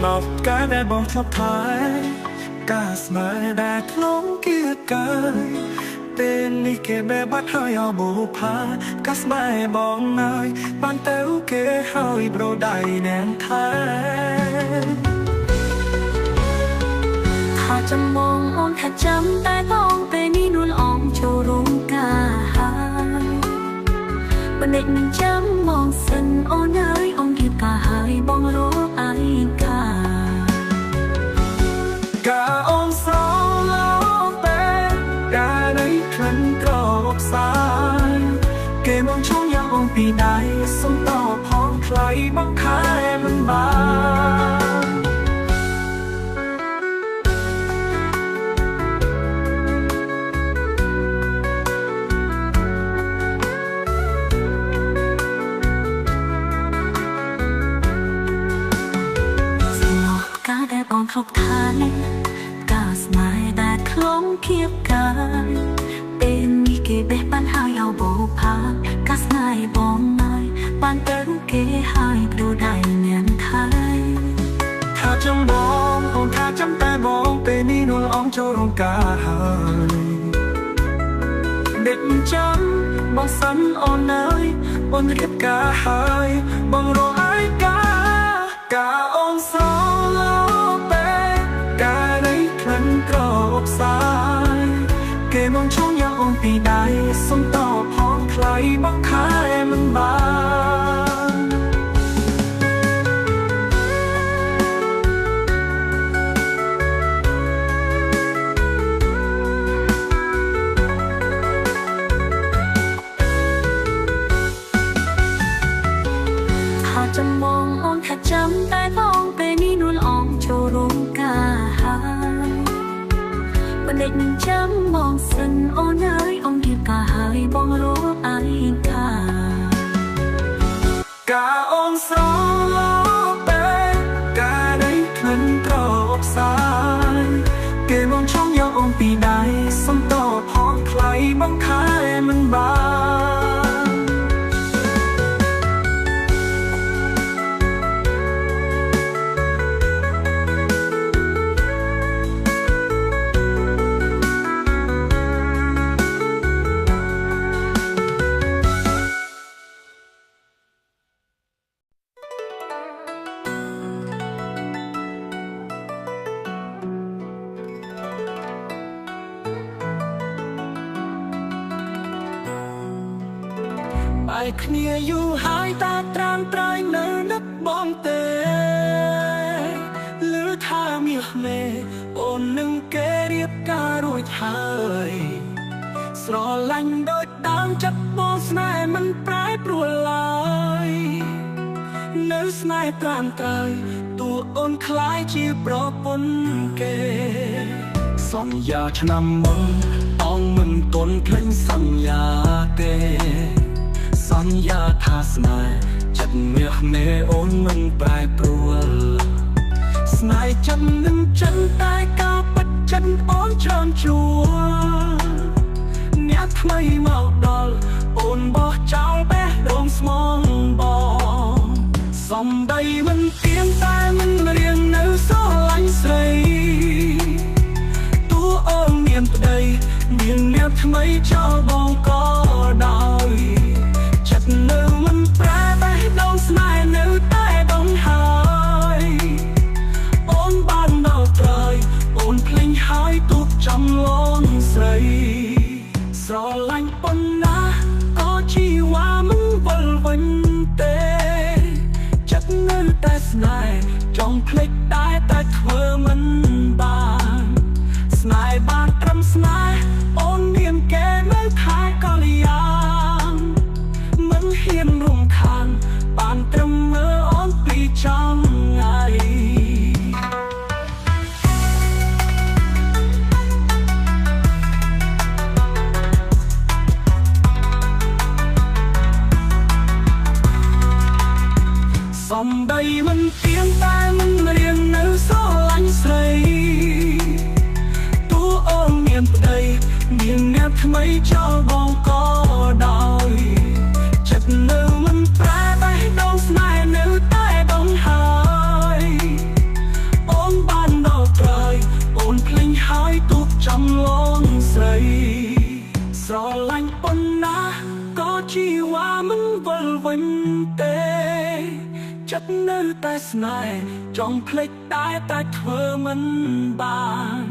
หลอกการแดดบอกชอบท้ายกาสมาแดดลงเกียร์กายเป็นลิเกแบบบัดเฮยเอาบุพากาสมาบอกนายบานเต้าเกเฮยโปรได้แนนไทยถ้าจะมองอ่อนถ้าจำแต่ต้องเป็นนี่นุ่นอ่องโชรงกาหายบันเด็กหนึ่งจำมองสันอ่อนเอ๋ยอ่องเก็บกาหายบองรู้ไอ้กากาอมสาวโลเป็นกาได้คลันกรอบสายเกมองช่องยังองปีใดสมต่อพร้อมใครบังคายมันบางแต่ก่อนทบทายกาสมาแต่คล้องเคียบกันเป็นมีเกเบปันหายเอาโบพากาสนายบองนายปันเติร์เกหายดูได้เนียนไทยถ้าจำมององถ้าจำแต่มองเป็นนี่นุ่นอ่องโจรงกาหายเด็กจำบองสันอ่อนเนยบนเก็บกาหายบองรอไอ้กาองสาวกรอบสายเกมองช่องยังองปีใดสมต่อพร้อมใครบังคายมันบางถ้าจะมองอ่อนถ้าจำแต่ต้องเป็นนี่นุ่นอ่องโชรงกาหายบันเด็กหนึ่งจำมองสันอ่อนเอ๋ยอ่องเก็บกาหายบองรู้ไอ้กาองสาวโลเป็นกาได้คลันกรอบสายเกมองช่องยังองปีใดสมต่อพร้อมใครบังคายมันบางไปเคลียอยู่หายตาตรามตรายเนินนักบองเตหรือถ้ามีเมโอนหนึ่งเกเรียบการุยหายสรอลังโดยตามจับบอสนายมันปลายปลวลายเนื้อสนายตรามตรายตัวโอนคล้ายจีบรอปนเกสองยาชนำมืออ បងមិនទាន់ឃើញសន្យាទេសន្យាថាស្នេហ៍ចិត្តមាសមេអូនមិនប្រែប្រួលស្នេហ៍ចិត្តនឹងចិនតែការពិតចិត្តអូនច្រើនជួលអ្នកថ្មីមកដល់អូនបោះចោលបេះដូងស្មងបងសំដីមិនទៀងតែមិនរៀងនៅស្រឡាញ់ស្រីតួអូនមានប្តីមានអ្នកថ្មីចោលបងក៏ដោយចិត្តនៅមិនប្រែបេះដូងស្នេហ៍នៅតែបងហើយអូនបានដល់ត្រើយអូនភ្លេចហើយទូកចំលងស្រីស្រឡាញ់ប៉ុណ្ណាក៏ជីវ៉ាមិនវិលវិញទេចិត្តនៅតែស្នេហ៍ចង់ភ្លេចតែធ្វើមិនបានស្នេហ៍បានត្រឹមស្នេហ៍អូនមានគេមើលថែក៏លយ៉ាងមិនហ៊ានរំខានបានត្រឹមមើលអូនពីចំងាយសំដីមិនទៀងតែមិនរៀងនៅស្រឡាញ់ស្រីតួអូនមានប្តីមានអ្នកថ្មីចោលបងក៏ដោយចិត្តនៅមិនប្រែបេះដូងស្នេហ៍នៅតែបងហើយអូនបានដល់ត្រើយអូនភ្លេចហើយទូកចំលងស្រីស្រឡាញ់ប៉ុណ្ណាក៏ជីវ៉ាមិនវិលវិញទេចិត្តនៅតែស្នេហ៍ចង់ភ្លេចតែធ្វើមិនបាន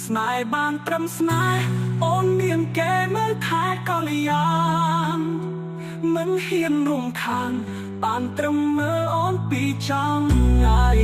ស្នេហ៍បានត្រឹមស្នេហ៍អូនមានគេមើលថែក៏លយ៉ាងមិនហ៊ានរំខានបានត្រឹមមើលអូនពីចំងាយ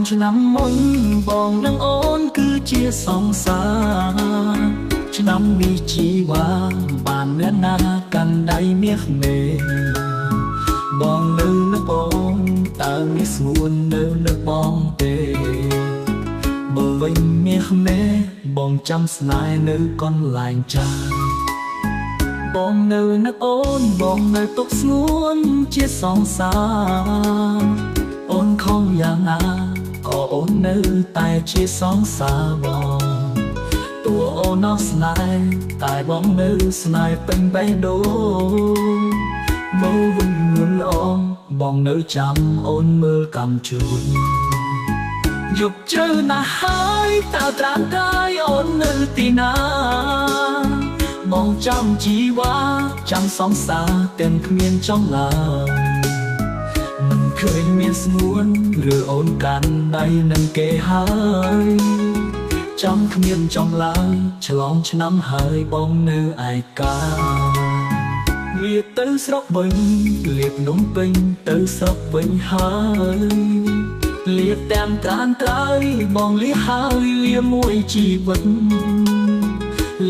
ឆ្នាំមុនបងនឹងអូនគឺជាសង្សារឆ្នាំនេះជីវ៉ាបានអ្នកណាកាន់ដៃមាសមេបងនៅនឹងបងតើមានស្ងួននៅនឹងបងទេបើវិញមាសមេបងចាំស្នេហ៍នៅកន្លែងចាបងនៅនឹងអូនបងនៅទុកស្ងួនជាសង្សារអូនខំយ៉ាងណាក៏អូននៅតែជាសង្សារបងតួអូនអស់ស្នេហ៍តែបងនៅស្នេហ៍ពេញបេះដូងមកវិញនួនល្អបងនៅចាំអូនមើលកម្មជួយយប់ជ្រៅណាស់ហើយតើត្រាំកាយអូននៅទីណាបងចាំជីវ៉ាចាំសង្សារទាំងគ្មានចំឡើយឃើញមានស្ងួនឬអូនកាន់ដៃនឹងគេហើយចាំគ្មានចំឡើយឆ្លងឆ្នាំហើយបងនៅឯកាវាទៅស្រុកវិញលៀបនំពេញទៅស្រុកវិញហើយលៀបតាមត្រានត្រើយបងលៀហើយលៀមួយជីវិត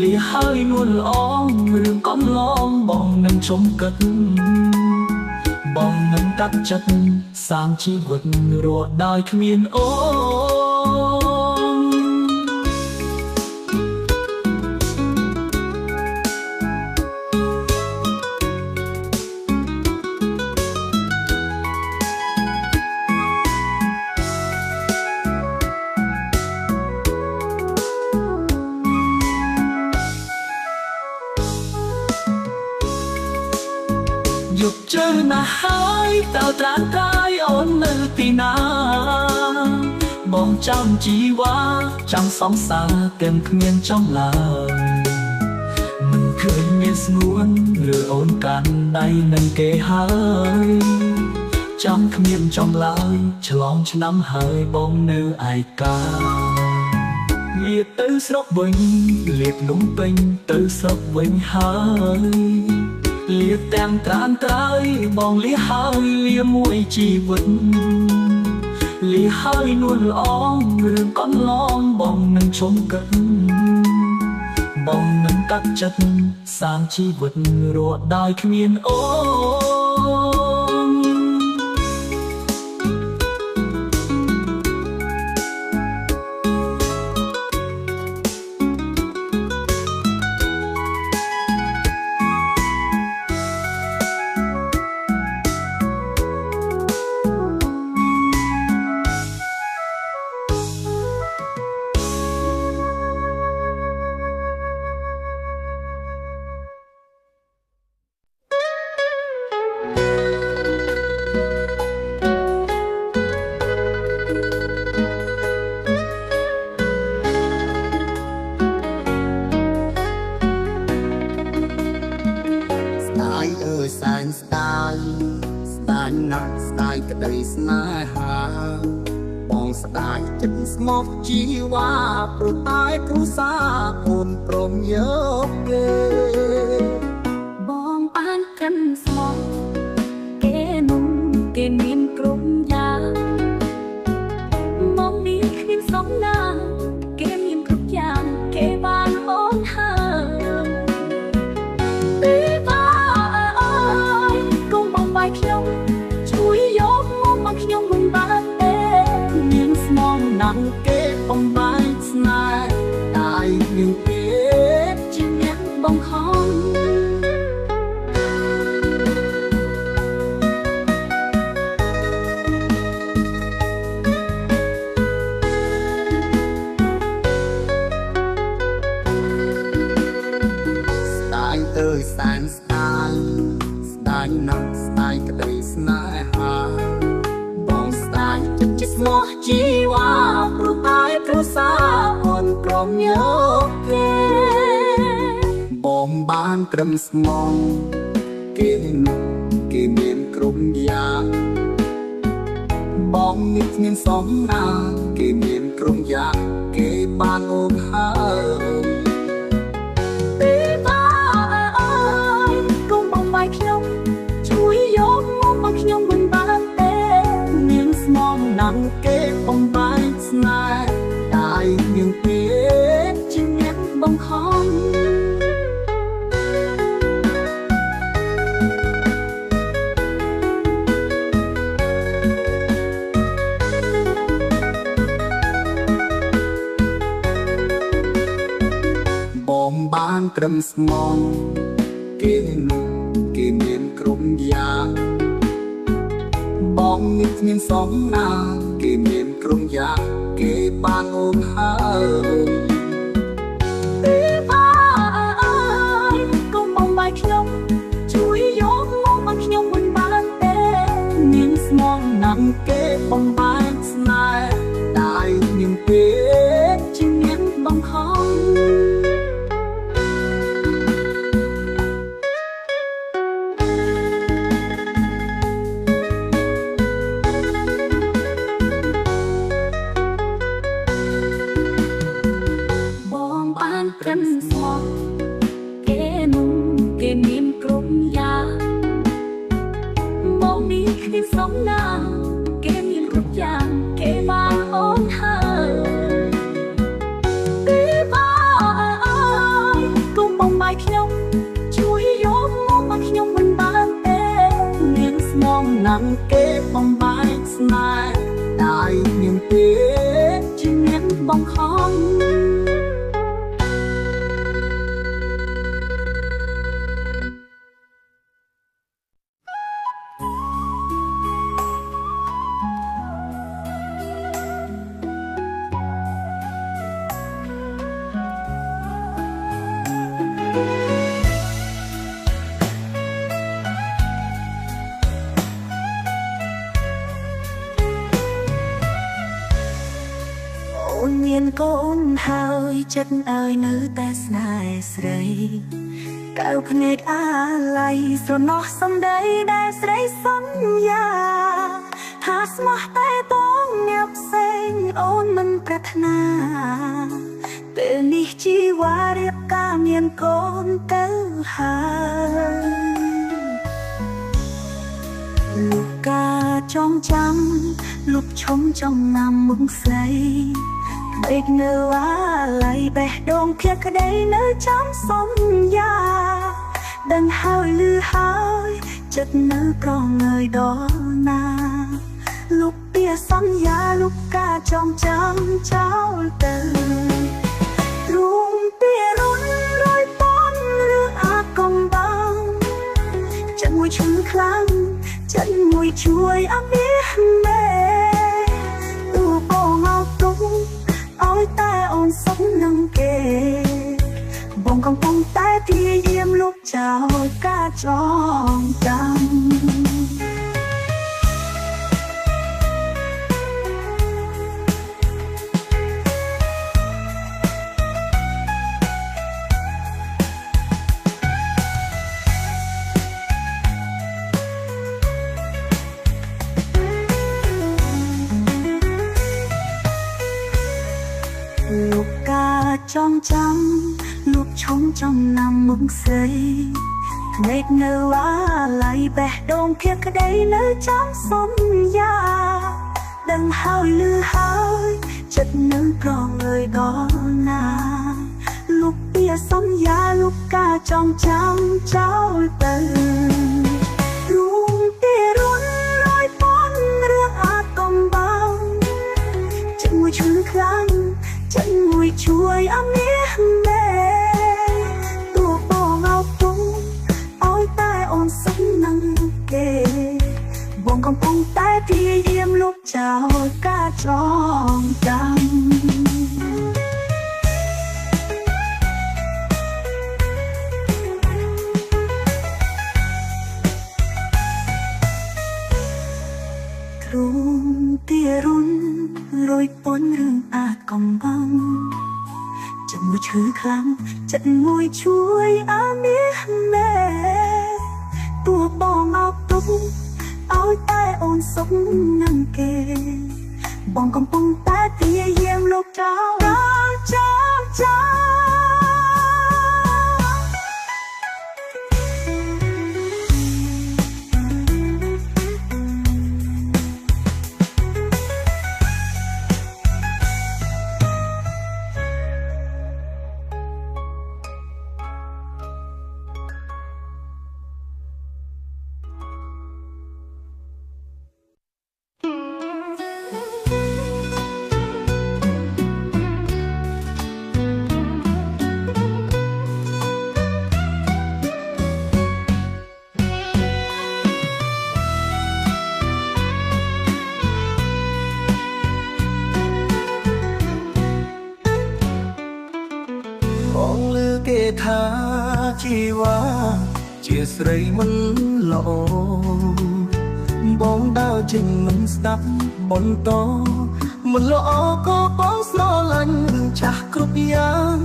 លៀហើយនួនល្អរឿងកំឡងបងនឹងជុំគិតបងនឹងតាត់ចិត្តសាងជីវិតរស់ដោយគ្មានអូយប់ជ្រៅណាស់ហើយតើត្រាំកាយអូននៅទីណាបងចាំជីវ៉ាចាំសង្សារទាំងគ្មានចំឡើយមិនឃ ឃើញមានស្ងួនឬអូនកាន់ដៃនឹងគេហើយចាំគ្មានចំឡើយឆ្លងឆ្នាំហើយបងនៅឯកាលាទៅស្រុកវិញលៀបនំពេញទៅស្រុកវិញហើយលាទាំងត្រានត្រើយបងលាហើយលាមួយជីវិតលាហើយនួនល្អរឿងកន្លងបងនឹងជុំកិនបងនឹងកាត់ចិត្តសាងជីវិតរស់ដោយគ្មានអូនក្តីស្នេហាបងស្ដាយចិត្តស្មោះជីវ៉ាព្រោះតែគ្រួសារអូនព្រមយកគេបងបានកាន់ស្មោះគេនោះគេមានគ្រប់យ៉ាងមកនេះគ្មានសំណាងគេមានគ្រប់យ៉ាងគេបានអូនហើយពេលបានអើយកុំបងបាយខ្ញុំជួយយកមកខ្ញុំមិនបានទេមានស្មងណាំគេបំបាយស្នេហ៍តែមានគេជាអ្នកបងខំស្ដាយទៅសែនស្ដាយស្ដាយណាស់ស្ដាយក្តីស្នេហាបងស្ដាយចិត្តជាស្មោះជីវ៉ាព្រោះតែគ្រួសារអូនព្រមយកគេបងបានត្រឹមស្មងគេនោះគេមានគ្រប់យ៉ាងបងនេះគ្មានសំណាងគេមានគ្រប់យ៉ាងគេបានអូនហើយពេលបានអើយកុំបងបាយខ្ញុំជួយយកមកខ្ញុំមិនបានទេមានស្មងណាំគេបំបាយស្នេហ៍តែមានទេជាអ្នកបងខំបងបានត្រឹមស្មងគេនោះគេមានគ្រប់យ៉ាងបងនេះគ្មានសំណាងគេមានគ្រប់យ៉ាងគេបានអូនហើយពេលបានអើយកុំបងបាយខ្ញុំជួយយកមកខ្ញុំមិនបានទេមានស្មងណាំគេបំបាយស្នេហ៍តែមានទេជាអ្នកបងខំកាន់ស្មោះគេនោះគេមានគ្រប់យ៉ាងមកនេះគ្មានសំណាងគេមានគ្រប់យ៉ាងគេបានអូនហើយពេលបានអើយកុំបងបាយខ្ញុំជួយយកមកខ្ញុំមិនបានទេមានស្មងណាំគេបំបាយស្នេហ៍តែមានទេជាអ្នកបងខំអូនមានកូនហើយចិត្តឲ្យនៅតែស្នេហ៍ស្រី កៅភ្នែកអាឡ័យស្រណោះសំដីដែលស្រីសន្យាថាស្មោះតែតងអ្នកផ្សេងអូនមិនប្រាថ្នាពេលនេះជីវ៉ារៀបការមានកូនទៅហើយលោកកាចងចាំលុបឈុំចំណាំមុខស្រីភ្នែកនៅអាឡ័យបេះដូងភៀកក្តីនៅចាំសន្យាដឹងហើយលឺហើយចិត្តនៅប្រងើយដល់ណាលុបពីសន្យាលុបការចងចាំចោលទៅរួមពីរុនរយប៉ុនឬអាកំបាំងចិត្តមួយឈឺខ្លាំងចិត្តមួយជួយអមាសមេទូបងអត់ទុកឲ្យតែអូនសុខនឹងគេបងកំពុងតែព្យាយាមលុបចោលការចងចាំលោកកាចងចាំលុបឈុំចំណាំមុខស្រីភ្នែកនៅអាឡ័យបេះដូងភៀកក្តីនៅចាំសន្យាដឹងហើយលឺហើយចិត្តនៅប្រងើយដល់ណាលុបពីសន្យាលុបការចងចាំចោលទៅរួមពីរុនរយប៉ុនរឿងអាកំបាំងចិត្តមួយឈឺខ្លាំងចិត្តមួយជួយអមាសមេទូបងអត់ទុំឲ្យតែអូនសុខនឹងគេបងកំពុងតែព្យាយាមលុបចោលការចងចាំទ្រូងទីរុនរយប៉ុនរឿងអាកំបាំងចិត្តមួយឈឺខ្លាំងចិត្តមួយជួយអាមាសមេទួបងអត់ទុកឲ្យតែអូនសុខនឹងគេបងកំពុងតែព្យាយាមលុបចោលចោលចោលគេថាជីវ៉ាជាស្រីមិនល្អបងដើរចេញមិនស្ដាប់បន្តមិនល្អក៏បងស្រឡាញ់ចាស់គ្រប់យ៉ាង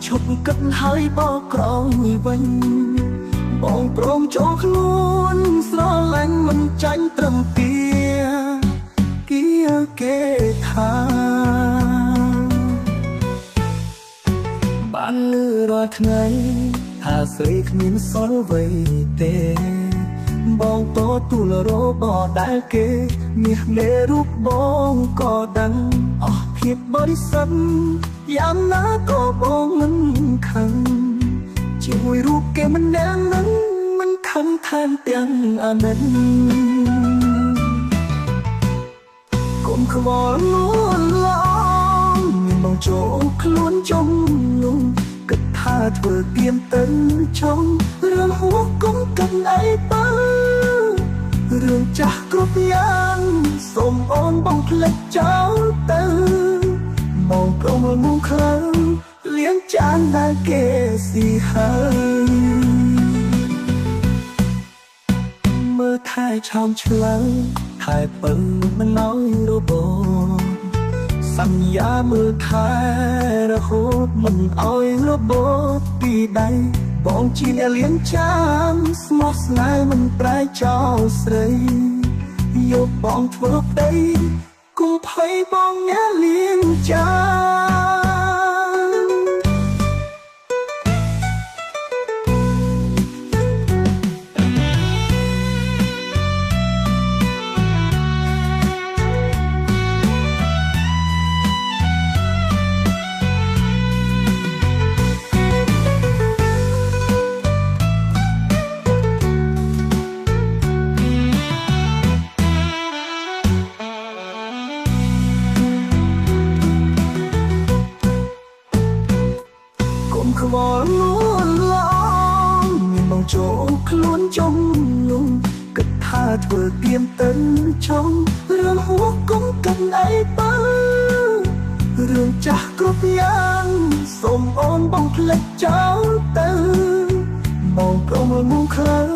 ឈប់គិតហើយបោកក្រោយវិញបងព្រមចូលខ្លួនស្រឡាញ់មិនចាញ់ត្រឹមទាគៀគេថាបានលឺរាល់ថ្ងៃថាស្រីគ្មានសល់អ្វីទេបងតទូលរបដែលគេមាសមេរូបបងក៏ដឹងអស់ភាពបរិសុទ្ធយ៉ាងណាក៏បងមិនខឹងជាមួយរូបគេមិនដឹងនឹងមិនខឹងថែមទាំងអាណិតកុំខ្វល់លួនឡងមានបងចូលខ្លួនចុងលងគិតថាធ្វើទៀមទៅចង់រឿងហួសគុំកំអីទៅរឿងចាស់គ្រប់យ៉ាងសូមអូនបងផ្លេចចោលទៅបងព្រមងងខ្លាំងលៀងចានដែលគេស៊ីហើយមើលថែឆោមឆ្លើយថែពឹងមិនឲ្យរបបសន្យាមើលថែរហូតមិនឲ្យរបបពីដៃប បងជាអ្នកលៀងចាំស្មោះស្នេហ៍មិនប្រែចោលស្រីយកបងធ្វើប្តីកុំភ័យបងអ្នកលៀងចាំខ្វល់លួនឡងមានបងចូលខ្លួនចុងលំគិតថាធ្វើទៀមទៅចុងរឿងហួសគុំកំណៃបើរឿងចាស់គ្រប់យ៉ាងសូមអូនបងផ្លេចចោលទៅបងក៏មកមុខខ្លាំង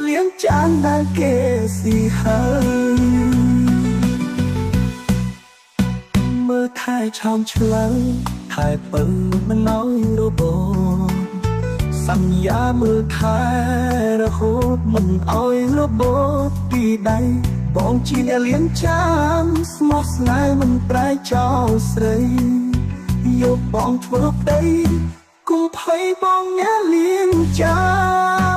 លៀងចានដែលគេស៊ីហើយមើលថែឆោមឆ្លងថែពឹងមិនឲ្យរបបសន្យាមើលថែរហូតមិនឲ្យរបបពីដៃបងជាអ្នកលៀងចាំស្មោះស្នេហ៍មិនប្រែចោលស្រីយកបងធ្វើប្តីកុំភ័យបងអ្នកលៀងចាំ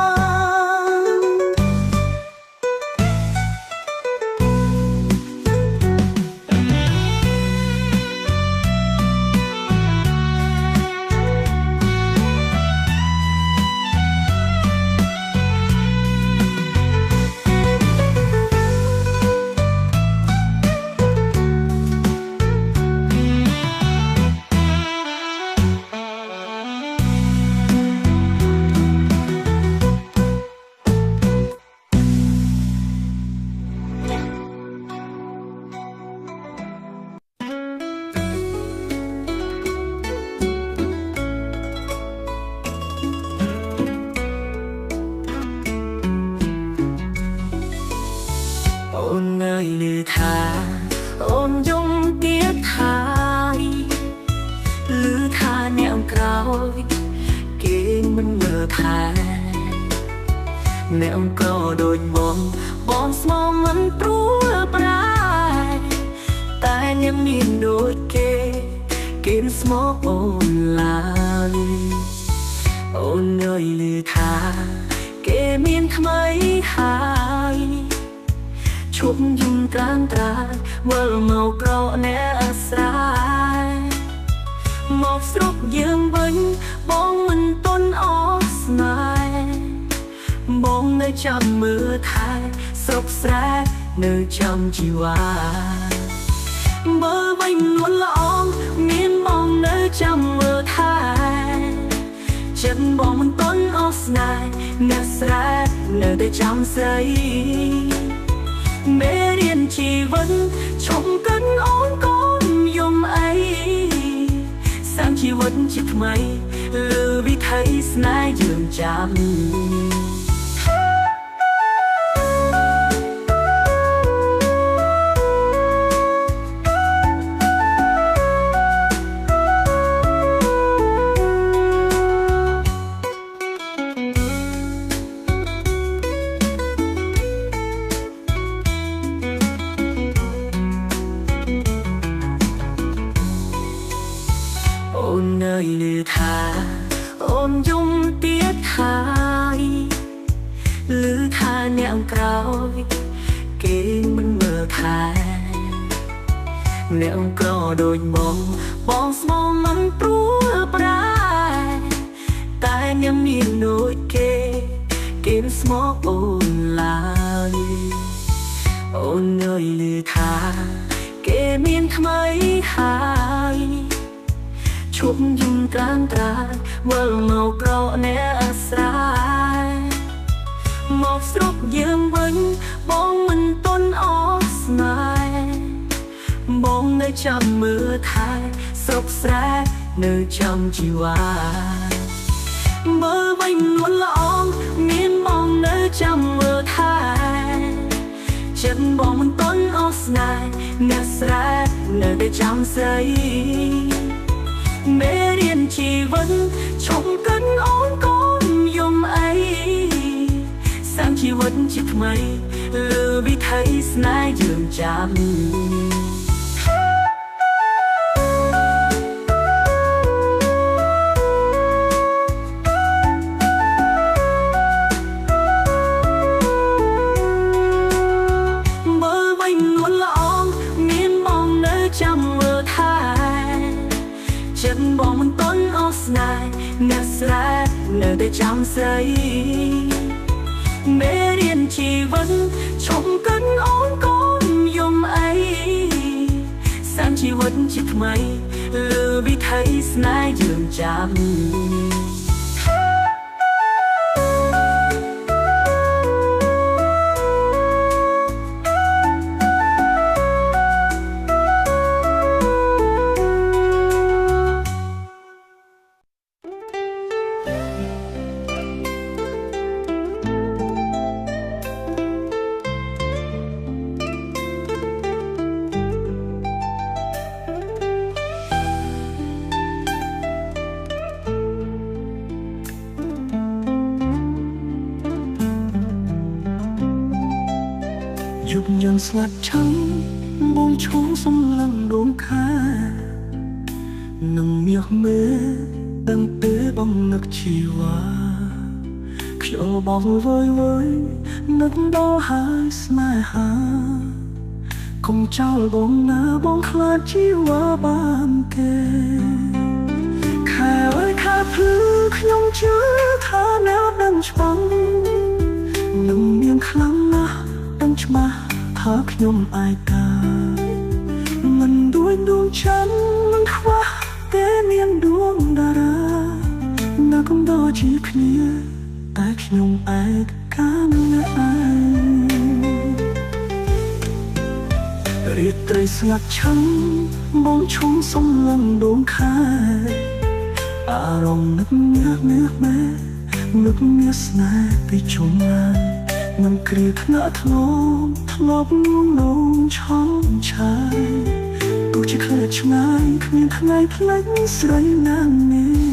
អូននៅលឺថាអូនយំទៀតហើយលឺថាអ្នកក្រោយគេមិនមើលថែអ្នកក៏ដូចបងស្មោមិនព្រួលប្រាតែអ្នកមានដូចគេស្មោអូនឡើយអូននៅលឺថាគេមានថ្មីហើយឈប់យំត្រាំត្រាវិលមកក្រអ្នកស្រាយមកស្រុកយើងវិញបងមិនតន់អស់ស្នេហ៍បងនៅចាំមើលថែស្រុកស្រែនៅចាំជីវ៉ាមើលវិញនួនល្អមានបងនៅចាំមើលថែចិត្តបងមិនតន់អស់ស្នេហ៍អ្នកស្រែនៅតែចាំស្រីមេរៀនជីវិតឈប់កិនអូនកូនយំអីសាងជីវិតជាថ្មីលើវិថីស្នេហ៍យើងចាំអូននៅលឺថាអូនយំទៀតហើយលឺថាអ្នកក្រោយគេមិនមើលថែអ្នកក៏ដូចបងស្មោមិនព្រួលប្រាតែអ្នកមានដូចគេស្មោអូនឡើយអូននៅលឺថាគេមានថ្មីហើយឈប់យំត្រាំត្រាវិលមកក្រអ្នកស្រាយមកស្រុកយើងវិញបងមិនតន់អស់ស្នេហ៍បងនៅចាំមើលថែស្រុកស្រែនៅចាំជីវ៉ាមើលវិញនួនល្អមានបងនៅចាំមើលថែចិត្តបងមិនតន់អស់ស្នេហ៍អ្នកស្រែនៅតែចាំស្រីមេរៀនជីវិតឈប់កិនអូនកូន តជាថ្មីលើវិថីស្នេហ៍យើងចាំចិត្តបងមិនតន់អស់ស្នេហ៍អ្នកស្រែនៅតែចាំស្រីមេរៀនជីវិតឈប់កិនអូនកូនយំអីសានជីវិតជាថ្មីលើវិថីស្នេហ៍យើងចាំយប់យ៉ាងស្ងាត់ឆឹងបងឈងសំឡឹងដួងខែនឹងមាសមេតាំងពីបងនឹកជីវ៉ាខ្ញុំបងវើយនឹកដល់ហើយស្នេហាកុំចោលបងណាបងខ្លាចជីវ៉ាបានគេខែអើយខែភ្លឺខ្ញុំជឿថានៅដឹងច្បាស់នឹងមានខ្លាំងណាស់ដឹងច្បាស់ថាខ្ញុំឯកាមិនដូចដួងច័ន្ទមិនខ្វះតែមានដួងតារានៅកំដរជាគ្នាតែខ្ញុំឯកានៅឯរាត្រីស្ងាត់ឆឹងបងឈុំសំឡឹងដួងខែអារម្មណ៍នឹកមាសមេនឹកមាសស្នេហ៍ពីជុំឡានមិនគ្រាថ្នាក់ធ្លាប់ងងនងឆោមឆាយទោះជាឃ្លាតឆ្ងាយគ្មានថ្ងៃផ្លេចស្រីណានេះ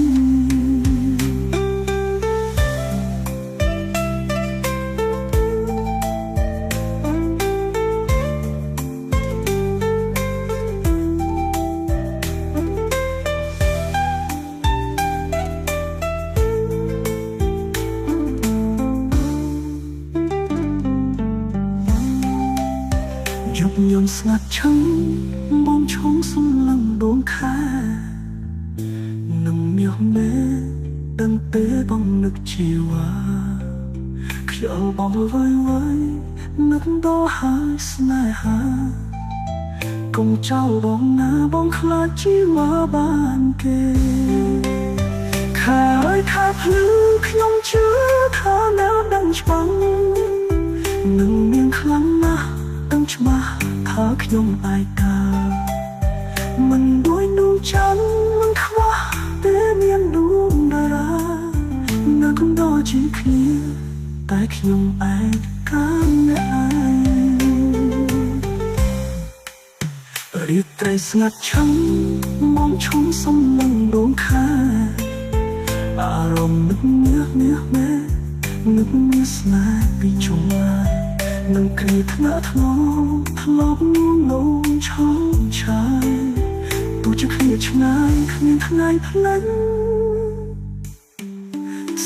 យប់ញញស្ងាត់ឆឹងបងឈងសំឡឹងដួងខែនឹងមាសមេដឹងទេបងនឹកជីវ៉ាខ្ញុំបងវើយនឹកដល់ហើយស្នេហាកុំចោលបងណាបងខ្លាចជីវ៉ាបានគេខែអើយខែភ្លឺខ្ញុំជឿថានៅដឹងច្បាស់នឹងមានខ្លាំងណាស់ដឹងច្បាស់ថាខ្ញុំឯកាមិនដូចដួងច័ន្ទមិនខ្វះតែមានដួងតារានៅកំដរជាគ្នាតែខ្ញុំឯកានៅឯរាត្រីស្ងាត់ឆឹងមកឈុំសំឡឹងដួងខែអារម្មណ៍នឹកមាសមេនឹកមាសស្នេហ៍ពីជុំឡាននឹងគ្រាថ្នាក់ធ្លាប់ងងនងឆោមឆាយទោះជាឃ្លាតឆ្ងាយគ្មានថ្ងៃផ្លេច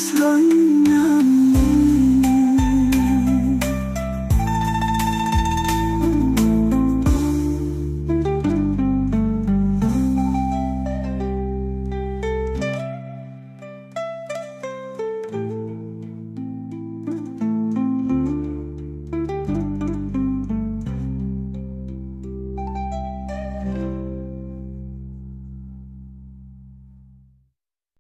ស្រី